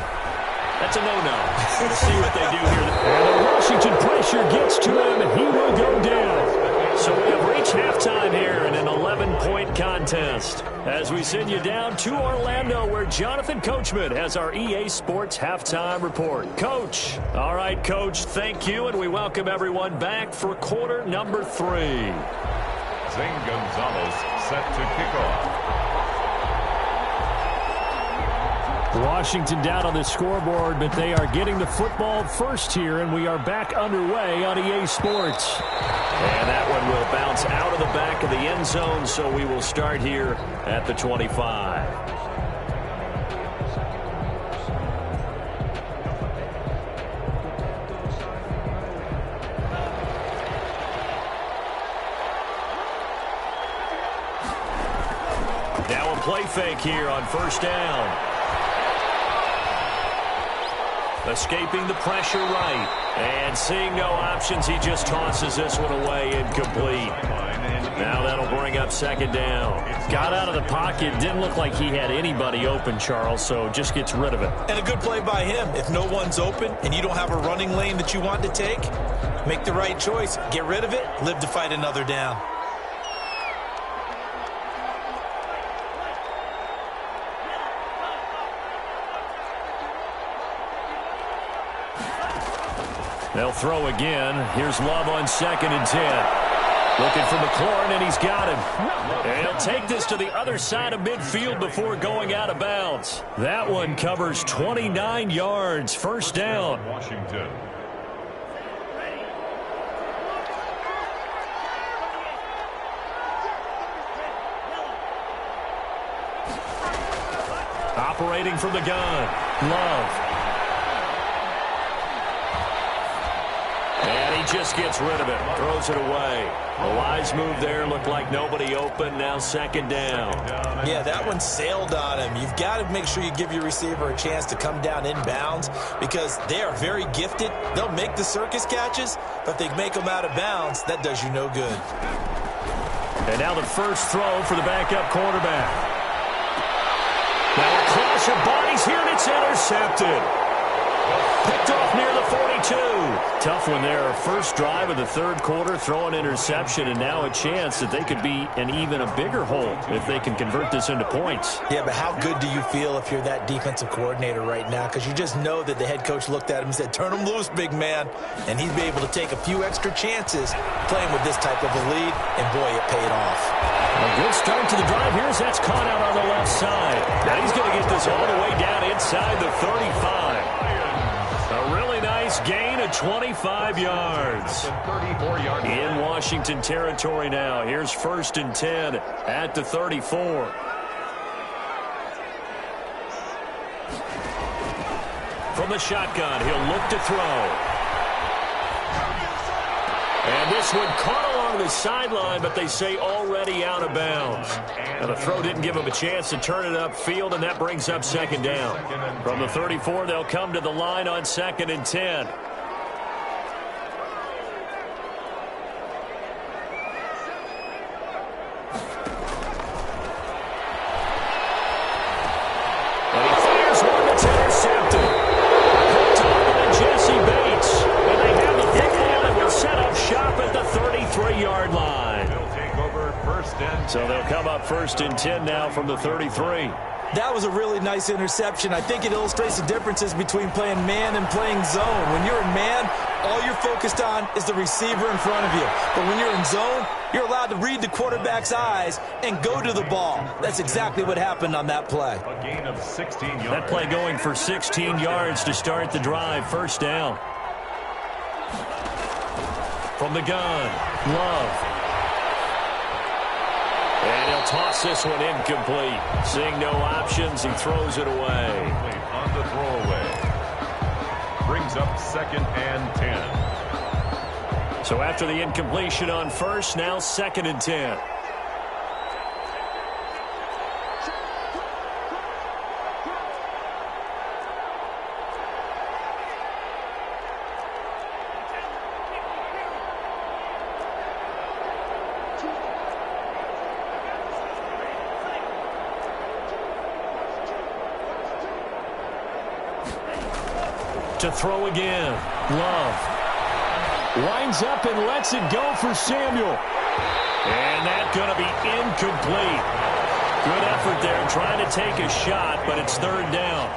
That's a no-no. Let's see what they do here. And the Washington pressure gets to him, and he will go down. So we have reached halftime here in an 11-point contest. As we send you down to Orlando, where Jonathan Coachman has our EA Sports halftime report. Coach. All right, Coach, thank you, and we welcome everyone back for quarter number 3. Zane Gonzalez set to kick off. Washington down on the scoreboard, but they are getting the football first here, and we are back underway on EA Sports. And that one will bounce out of the back of the end zone, so we will start here at the 25. Now a play fake here on first down. Escaping the pressure right. And seeing no options, he just tosses this one away, incomplete. Now that'll bring up second down. Got out of the pocket. Didn't look like he had anybody open, Charles, so just gets rid of it. And a good play by him. If no one's open and you don't have a running lane that you want to take, make the right choice. Get rid of it. Live to fight another down. They'll throw again. Here's Love on 2nd and 10. Looking for McLaurin, and he's got him. And he'll take this to the other side of midfield before going out of bounds. That one covers 29 yards. First down. Washington. Operating from the gun. Love. And he just gets rid of it. Throws it away. A wise move there. Looked like nobody open. Now second down. Yeah, that one sailed on him. You've got to make sure you give your receiver a chance to come down inbounds because they are very gifted. They'll make the circus catches, but if they make them out of bounds, that does you no good. And now the first throw for the backup quarterback. Now a clash of bodies here, and it's intercepted. Picked off near the 42. Tough one there. First drive of the third quarter, throw an interception, and now a chance that they could be in even a bigger hole if they can convert this into points. Yeah, but how good do you feel if you're that defensive coordinator right now? Because you just know that the head coach looked at him and said, turn him loose, big man. And he'd be able to take a few extra chances playing with this type of a lead, and boy, it paid off. A good start to the drive here as that's caught out on the left side. Now he's going to get this all the way down inside the 35. A really nice gain of 25 yards. In Washington territory now. Here's 1st and 10 at the 34. From the shotgun, he'll look to throw. And And this one caught along the sideline, but they say already out of bounds. Now, the throw didn't give him a chance to turn it upfield, and that brings up second down. From the 34, they'll come to the line on 2nd and 10. So they'll come up 1st and 10 now from the 33. That was a really nice interception. I think it illustrates the differences between playing man and playing zone. When you're in man, all you're focused on is the receiver in front of you. But when you're in zone, you're allowed to read the quarterback's eyes and go to the ball. That's exactly what happened on that play. A gain of 16 yards. That play going for 16 yards to start the drive. 1st down. From the gun, Love. And he'll toss this one incomplete. Seeing no options, he throws it away. On the throwaway. Brings up 2nd and 10. So after the incompletion on 1st, now 2nd and 10. To throw again. Love. Winds up and lets it go for Samuel. And that's going to be incomplete. Good effort there trying to take a shot, but it's 3rd down.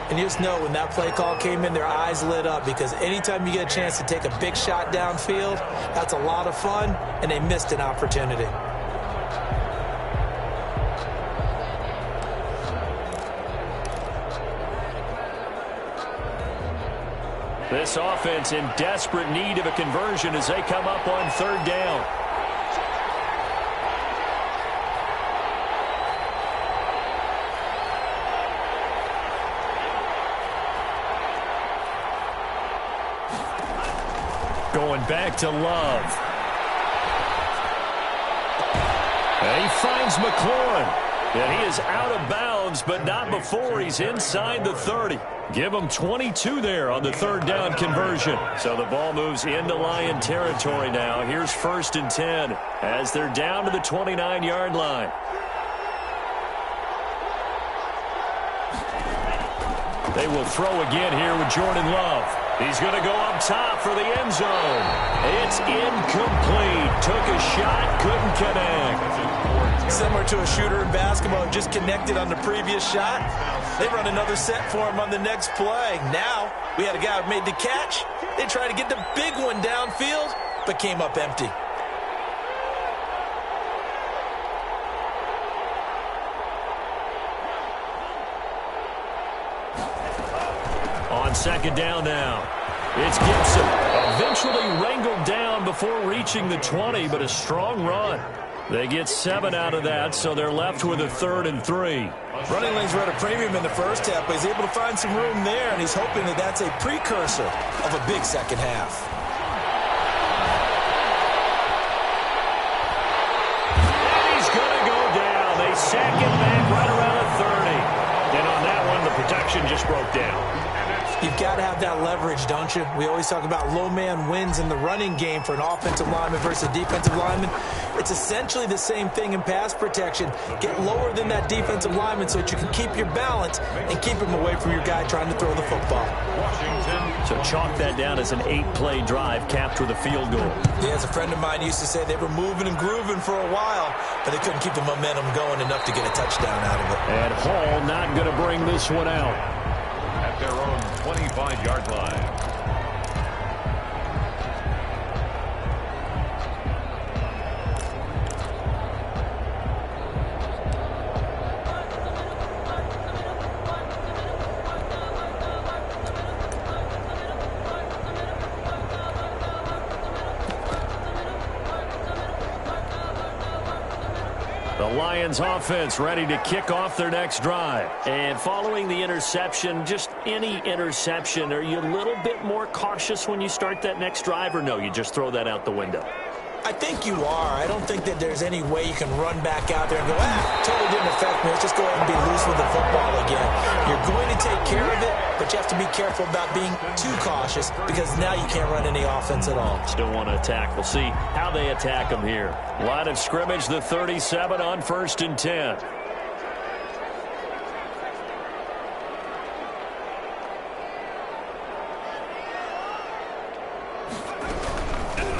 And you just know when that play call came in, their eyes lit up because anytime you get a chance to take a big shot downfield, that's a lot of fun, and they missed an opportunity. This offense in desperate need of a conversion as they come up on 3rd down. Going back to Love. And he finds McLaurin. And he is out of bounds, but not before he's inside the 30. Give him 22 there on the 3rd down conversion. So the ball moves into Lion territory now. Here's 1st and 10 as they're down to the 29-yard line. They will throw again here with Jordan Love. He's going to go up top for the end zone. It's incomplete. Took a shot, couldn't connect. Similar to a shooter in basketball, just connected on the previous shot. They run another set for him on the next play. Now, we had a guy who made the catch. They tried to get the big one downfield, but came up empty. On 2nd down now, it's Gibson. Eventually wrangled down before reaching the 20, but a strong run. They get 7 out of that, so they're left with a 3rd and 3. Running lanes were at a premium in the first half, but he's able to find some room there, and he's hoping that that's a precursor of a big second half. And he's going to go down. They sack him back right around the 30. And on that one, the protection just broke down. You've got to have that leverage, don't you? We always talk about low man wins in the running game for an offensive lineman versus a defensive lineman. It's essentially the same thing in pass protection. Get lower than that defensive lineman so that you can keep your balance and keep him away from your guy trying to throw the football. So chalk that down as an 8-play drive capped with a field goal. Yeah, as a friend of mine used to say, they were moving and grooving for a while, but they couldn't keep the momentum going enough to get a touchdown out of it. And Hall not going to bring this one out. At their own 25-yard line. The Lions offense ready to kick off their next drive. And following the interception, just any interception, are you a little bit more cautious when you start that next drive, or no, you just throw that out the window? I think you are. I don't think that there's any way you can run back out there and go, totally didn't affect me. Let's just go ahead and be loose with the football again. You're going to take care of it, but you have to be careful about being too cautious because now you can't run any offense at all. Still want to attack. We'll see how they attack them here. Line of scrimmage, the 37 on 1st and 10.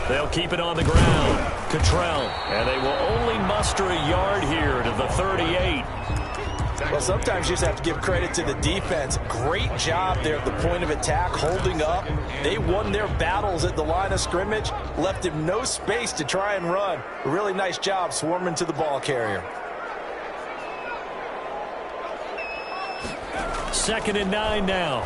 They'll keep it on the ground. Cottrell. And they will only muster a yard here to the 38. Well, sometimes you just have to give credit to the defense. Great job there at the point of attack, holding up. They won their battles at the line of scrimmage, left him no space to try and run. A really nice job swarming to the ball carrier. 2nd and 9 now.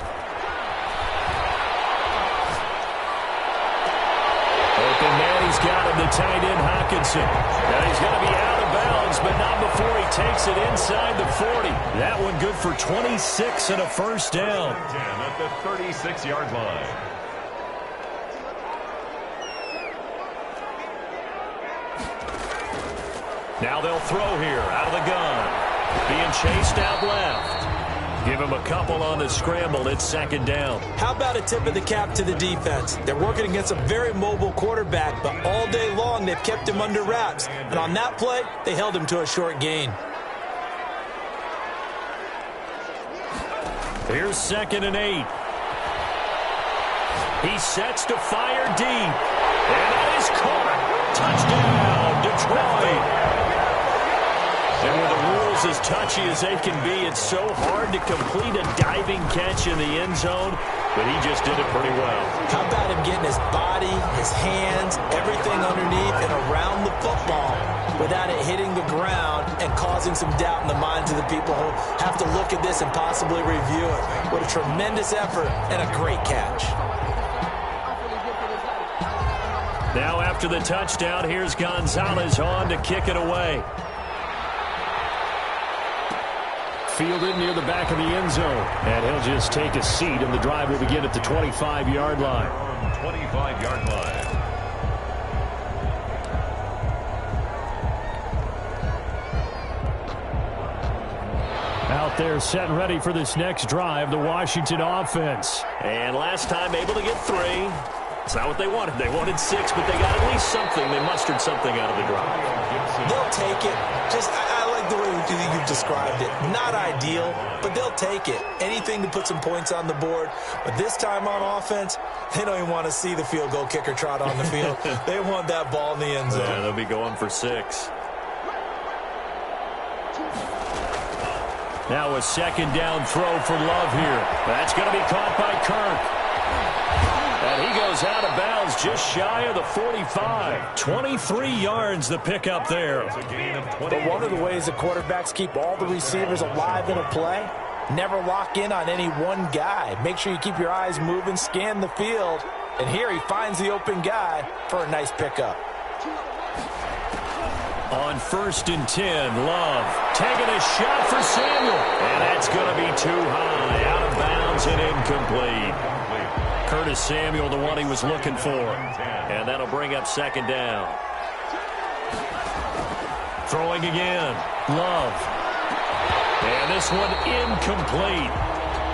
Open man, he's got him, the tight end, Hockenson. Now he's going to be out of bounds, but not before he takes it inside the 40. That one good for 26 and a first down. At the 36-yard line. Now they'll throw here, out of the gun. Being chased out left. Give him a couple on the scramble. It's 2nd down. How about a tip of the cap to the defense? They're working against a very mobile quarterback, but all day long they've kept him under wraps. And on that play, they held him to a short gain. Here's 2nd and 8. He sets to fire deep. And that is caught. Touchdown, Detroit. And with the rules as touchy as they can be, it's so hard to complete a diving catch in the end zone, but he just did it pretty well. How about him getting his body, his hands, everything underneath and around the football without it hitting the ground and causing some doubt in the minds of the people who have to look at this and possibly review it. What a tremendous effort and a great catch. Now after the touchdown, here's Gonzalez on to kick it away. Fielded near the back of the end zone. And he'll just take a seat, and the drive will begin at the 25-yard line. 25-yard line. Out there set and ready for this next drive, the Washington offense. And last time able to get 3. It's not what they wanted. They wanted 6, but they got at least something. They mustered something out of the drive. They'll take it. I like the way you've described it. Not ideal, but they'll take it. Anything to put some points on the board. But this time on offense, they don't even want to see the field goal kicker trot on the field. They want that ball in the end zone. Yeah, they'll be going for 6. Now a 2nd down throw for Love here. That's going to be caught by Kirk. And he goes out of bounds just shy of the 45. 23 yards the pickup there. But one of the ways the quarterbacks keep all the receivers alive in a play, never lock in on any one guy. Make sure you keep your eyes moving, scan the field. And here he finds the open guy for a nice pickup. On 1st and 10, Love taking a shot for Samuel. And that's going to be too high. Out of bounds and incomplete. Curtis Samuel, the one he was looking for. And that'll bring up 2nd down. Throwing again. Love. And this one incomplete.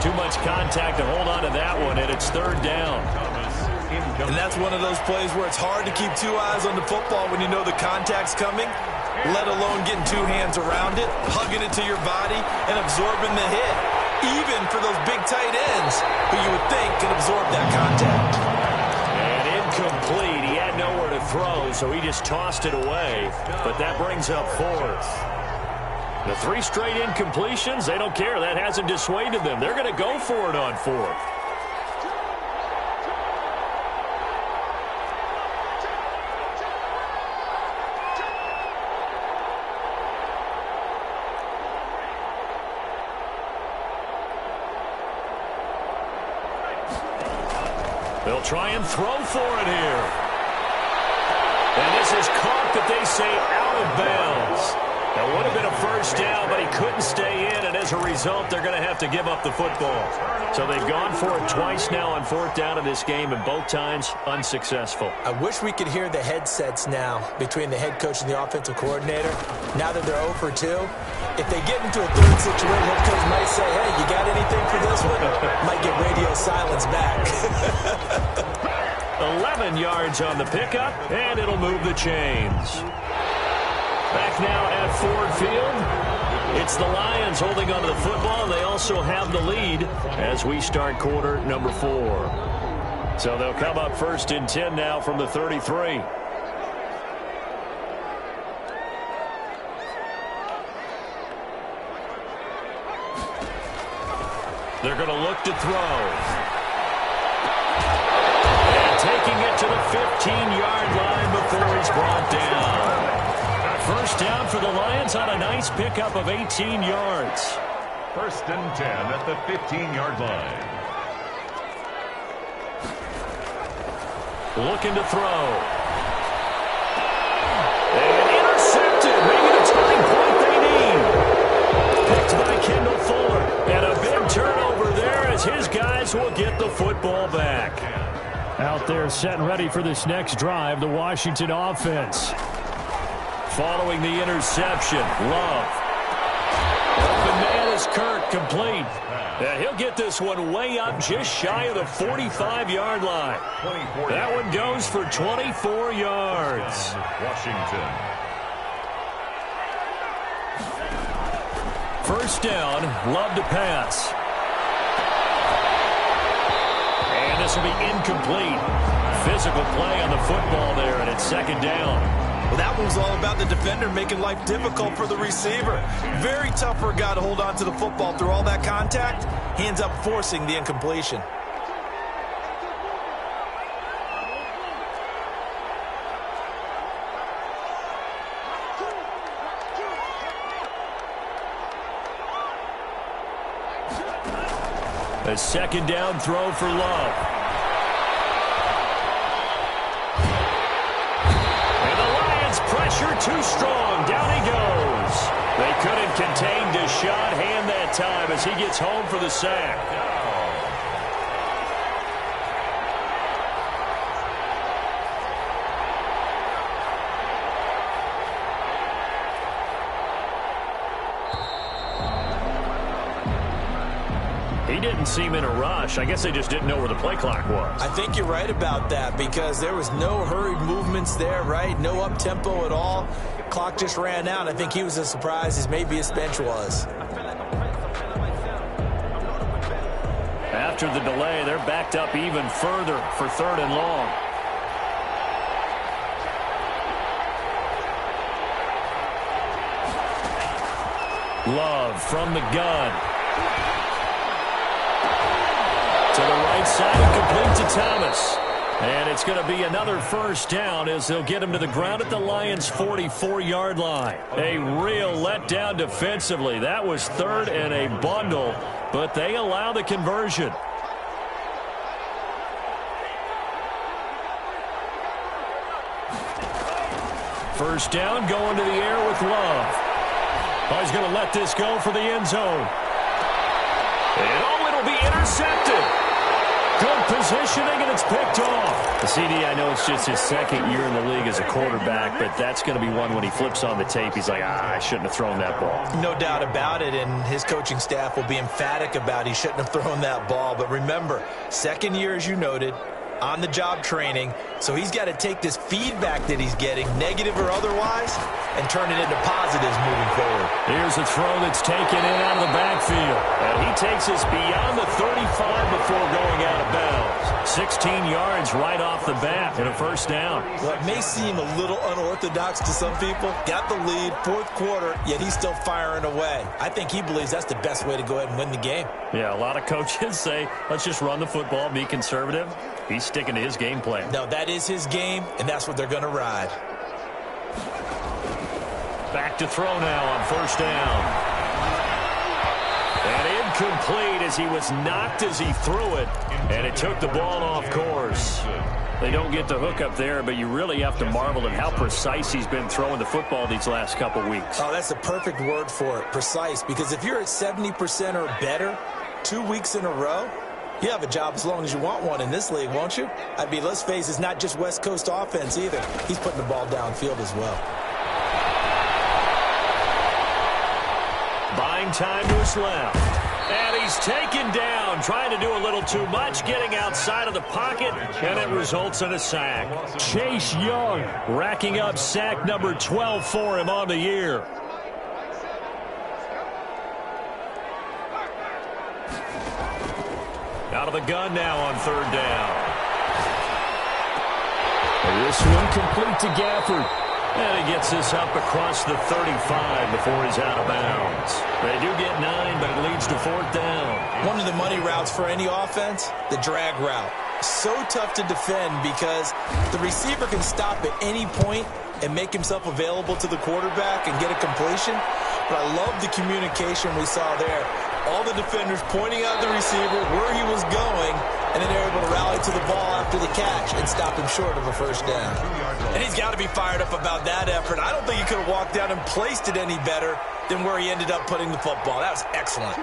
Too much contact to hold on to that one, and it's 3rd down. And that's one of those plays where it's hard to keep 2 eyes on the football when you know the contact's coming, let alone getting 2 hands around it, hugging it to your body, and absorbing the hit. Even for those big tight ends who you would think could absorb that contact. And incomplete. He had nowhere to throw, so he just tossed it away. But that brings up 4th. The 3 straight incompletions, they don't care. That hasn't dissuaded them. They're going to go for it on 4th. They'll try and throw for it here. And this is caught, but they say out of bounds. It would have been a first down, but he couldn't stay in, and as a result, they're going to have to give up the football. So they've gone for it twice now on fourth down in this game, and both times unsuccessful. I wish we could hear the headsets now between the head coach and the offensive coordinator. Now that they're 0 for 2, if they get into a third situation, head coach might say, hey, you got anything for this one? Might get radio silence back. 11 yards on the pickup, and it'll move the chains. Back now at Ford Field. It's the Lions holding onto the football, and they also have the lead as we start quarter number 4. So they'll come up first and 10 now from the 33. They're going to look to throw. And taking it to the 15-yard line before he's brought down. First down for the Lions on a nice pickup of 18 yards. First and 10 at the 15-yard line. Looking to throw. And intercepted. Maybe the turning point they need. Picked by Kendall Fuller. And a big turnover there as his guys will get the football back. Out there set and ready for this next drive, the Washington offense. Following the interception, Love. Open man is Kirk, complete. And he'll get this one way up just shy of the 45-yard line. That one goes for 24 yards. Washington. First down, Love to pass. And this will be incomplete. Physical play on the football there, and it's second down. Well, that one was all about the defender making life difficult for the receiver. Very tough for a guy to hold on to the football through all that contact. He ends up forcing the incompletion. A second down throw for Love. Pressure too strong. Down he goes. They couldn't contain Deshaun Hand that time as he gets home for the sack. He didn't seem in a rush. I guess they just didn't know where the play clock was. I think you're right about that because there was no hurried movements there, right? No up-tempo at all. Clock just ran out. I think he was as surprised as maybe his bench was. After the delay, they're backed up even further for third and long. Love from the gun. To the right side and complete to Thomas. And it's going to be another first down as they'll get him to the ground at the Lions' 44-yard line. A real letdown defensively. That was third and a bundle, but they allow the conversion. First down going to the air with Love. Oh, he's going to let this go for the end zone. And oh, it'll be intercepted. Good positioning, and it's picked off. The CD, I know it's just his second year in the league as a quarterback, but that's going to be one when he flips on the tape. He's like, I shouldn't have thrown that ball. No doubt about it, and his coaching staff will be emphatic about he shouldn't have thrown that ball. But remember, second year, as you noted, on-the-job training, so he's got to take this feedback that he's getting, negative or otherwise, and turn it into positives moving forward. Here's a throw that's taken in out of the backfield. And he takes us beyond the 35 before going out of bounds. 16 yards right off the bat and a first down. Well, it may seem a little unorthodox to some people. Got the lead, fourth quarter, yet he's still firing away. I think he believes that's the best way to go ahead and win the game. Yeah, a lot of coaches say, let's just run the football, be conservative. He's sticking to his game plan. No, that is his game, and that's what they're going to ride. Back to throw now on first down. And incomplete as he was knocked as he threw it, and it took the ball off course. They don't get the hook up there, but you really have to marvel at how precise he's been throwing the football these last couple weeks. Oh, that's the perfect word for it, precise. Because if you're at 70% or better 2 weeks in a row, you have a job as long as you want one in this league, won't you? I mean, let's face it, it's not just West Coast offense either. He's putting the ball downfield as well. Buying time to his left. And he's taken down, trying to do a little too much, getting outside of the pocket, and it results in a sack. Chase Young racking up sack number 12 for him on the year. Out of the gun now on third down. This one complete to Gafford. And he gets this up across the 35 before he's out of bounds. They do get 9, but it leads to fourth down. One of the money routes for any offense, the drag route. So tough to defend because the receiver can stop at any point and make himself available to the quarterback and get a completion. But I love the communication we saw there. All the defenders pointing out the receiver where he was going, and then they're able to rally to the ball after the catch and stop him short of a first down. And he's got to be fired up about that effort. I don't think he could have walked down and placed it any better than where he ended up putting the football. That was excellent.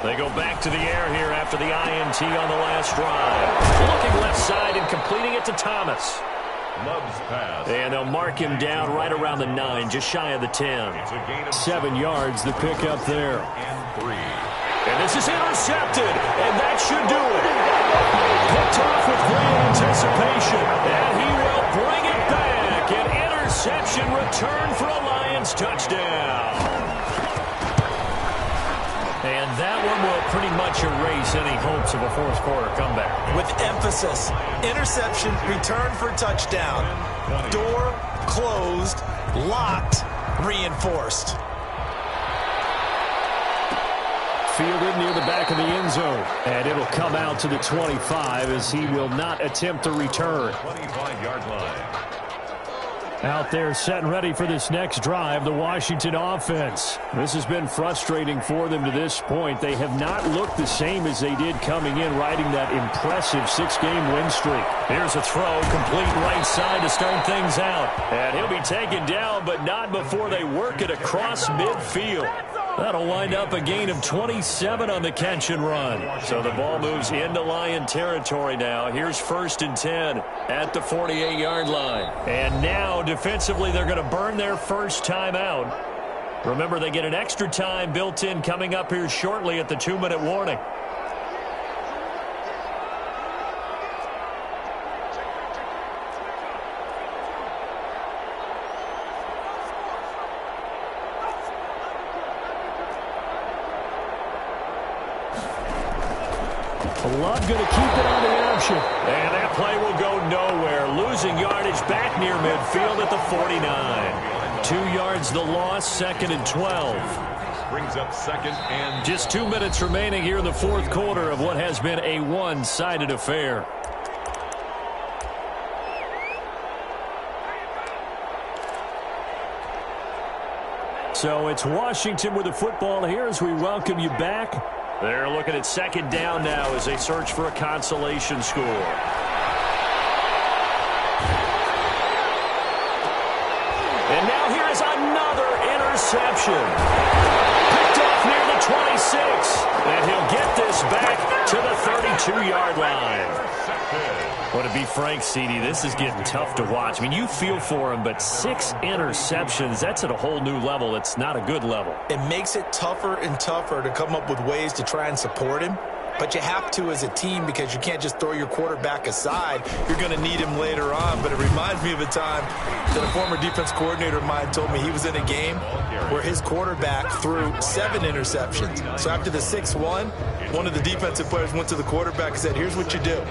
They go back to the air here after the INT on the last drive. Looking left side and completing it to Thomas. Love's pass. And they'll mark him down right around the 9, just shy of the 10. 7 yards, the pick up there. And this is intercepted, and that should do it. Picked off with great anticipation, and he will bring it back. An interception return for a Lions touchdown. And that one will pretty much erase any hopes of a fourth quarter comeback. With emphasis, interception, return for touchdown. Door closed, locked, reinforced. Fielded near the back of the end zone. And it'll come out to the 25 as he will not attempt the return. 25-yard line. Out there set and ready for this next drive, the Washington offense. This has been frustrating for them to this point. They have not looked the same as they did coming in, riding that impressive 6-game win streak. Here's a throw, complete right side to start things out. And he'll be taken down, but not before they work it across midfield. That'll wind up a gain of 27 on the catch and run. So the ball moves into Lion territory now. Here's 1st and 10 at the 48-yard line. And now, defensively, they're going to burn their first time out. Remember, they get an extra time built in coming up here shortly at the 2-minute warning. Love going to keep it on the option. And that play will go nowhere. Losing yardage back near midfield at the 49. 2 yards the loss, 2nd and 12. Brings up 2nd and just 2 minutes remaining here in the fourth quarter of what has been a one-sided affair. So it's Washington with the football here as we welcome you back. They're looking at 2nd down now as they search for a consolation score. And now here is another interception. Picked off near the 26. And he'll get this back to the 32-yard line. Well, to be frank, CD, this is getting tough to watch. I mean, you feel for him, but 6 interceptions, that's at a whole new level. It's not a good level. It makes it tougher and tougher to come up with ways to try and support him. But you have to as a team because you can't just throw your quarterback aside. You're going to need him later on. But it reminds me of a time that a former defense coordinator of mine told me he was in a game where his quarterback threw 7 interceptions. So after the 6-1, one of the defensive players went to the quarterback and said, here's what you do.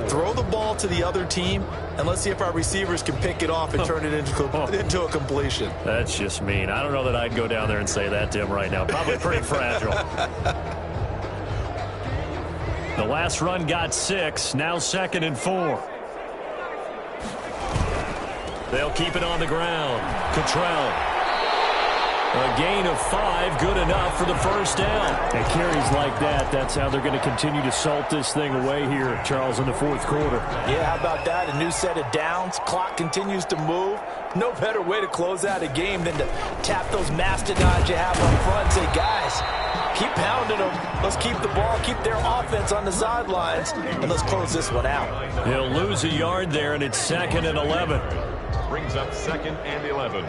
Throw the ball to the other team, and let's see if our receivers can pick it off and turn it into a completion. That's just mean. I don't know that I'd go down there and say that to him right now. Probably pretty fragile. The last run got 6, now 2nd and 4. They'll keep it on the ground. Cottrell. A gain of 5, good enough for the first down. And carries like that, that's how they're going to continue to salt this thing away here, Charles, in the fourth quarter. Yeah, how about that? A new set of downs. Clock continues to move. No better way to close out a game than to tap those mastodons you have up front and say, guys, keep pounding them. Let's keep the ball, keep their offense on the sidelines, and let's close this one out. He'll lose a yard there, and it's 2nd and 11. Brings up 2nd and 11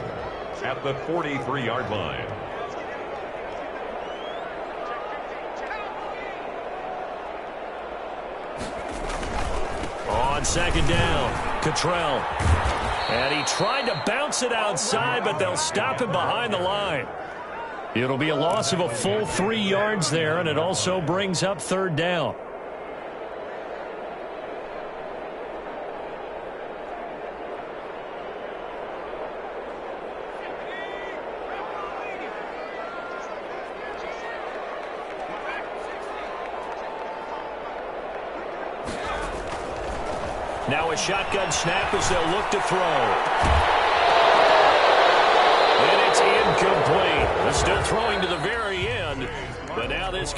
at the 43-yard line. On 2nd down, Cottrell. And he tried to bounce it outside, but they'll stop him behind the line. It'll be a loss of a full 3 yards there, and it also brings up 3rd down. Now a shotgun snap as they'll look to throw. And it's incomplete. They're still throwing to the very end, but now this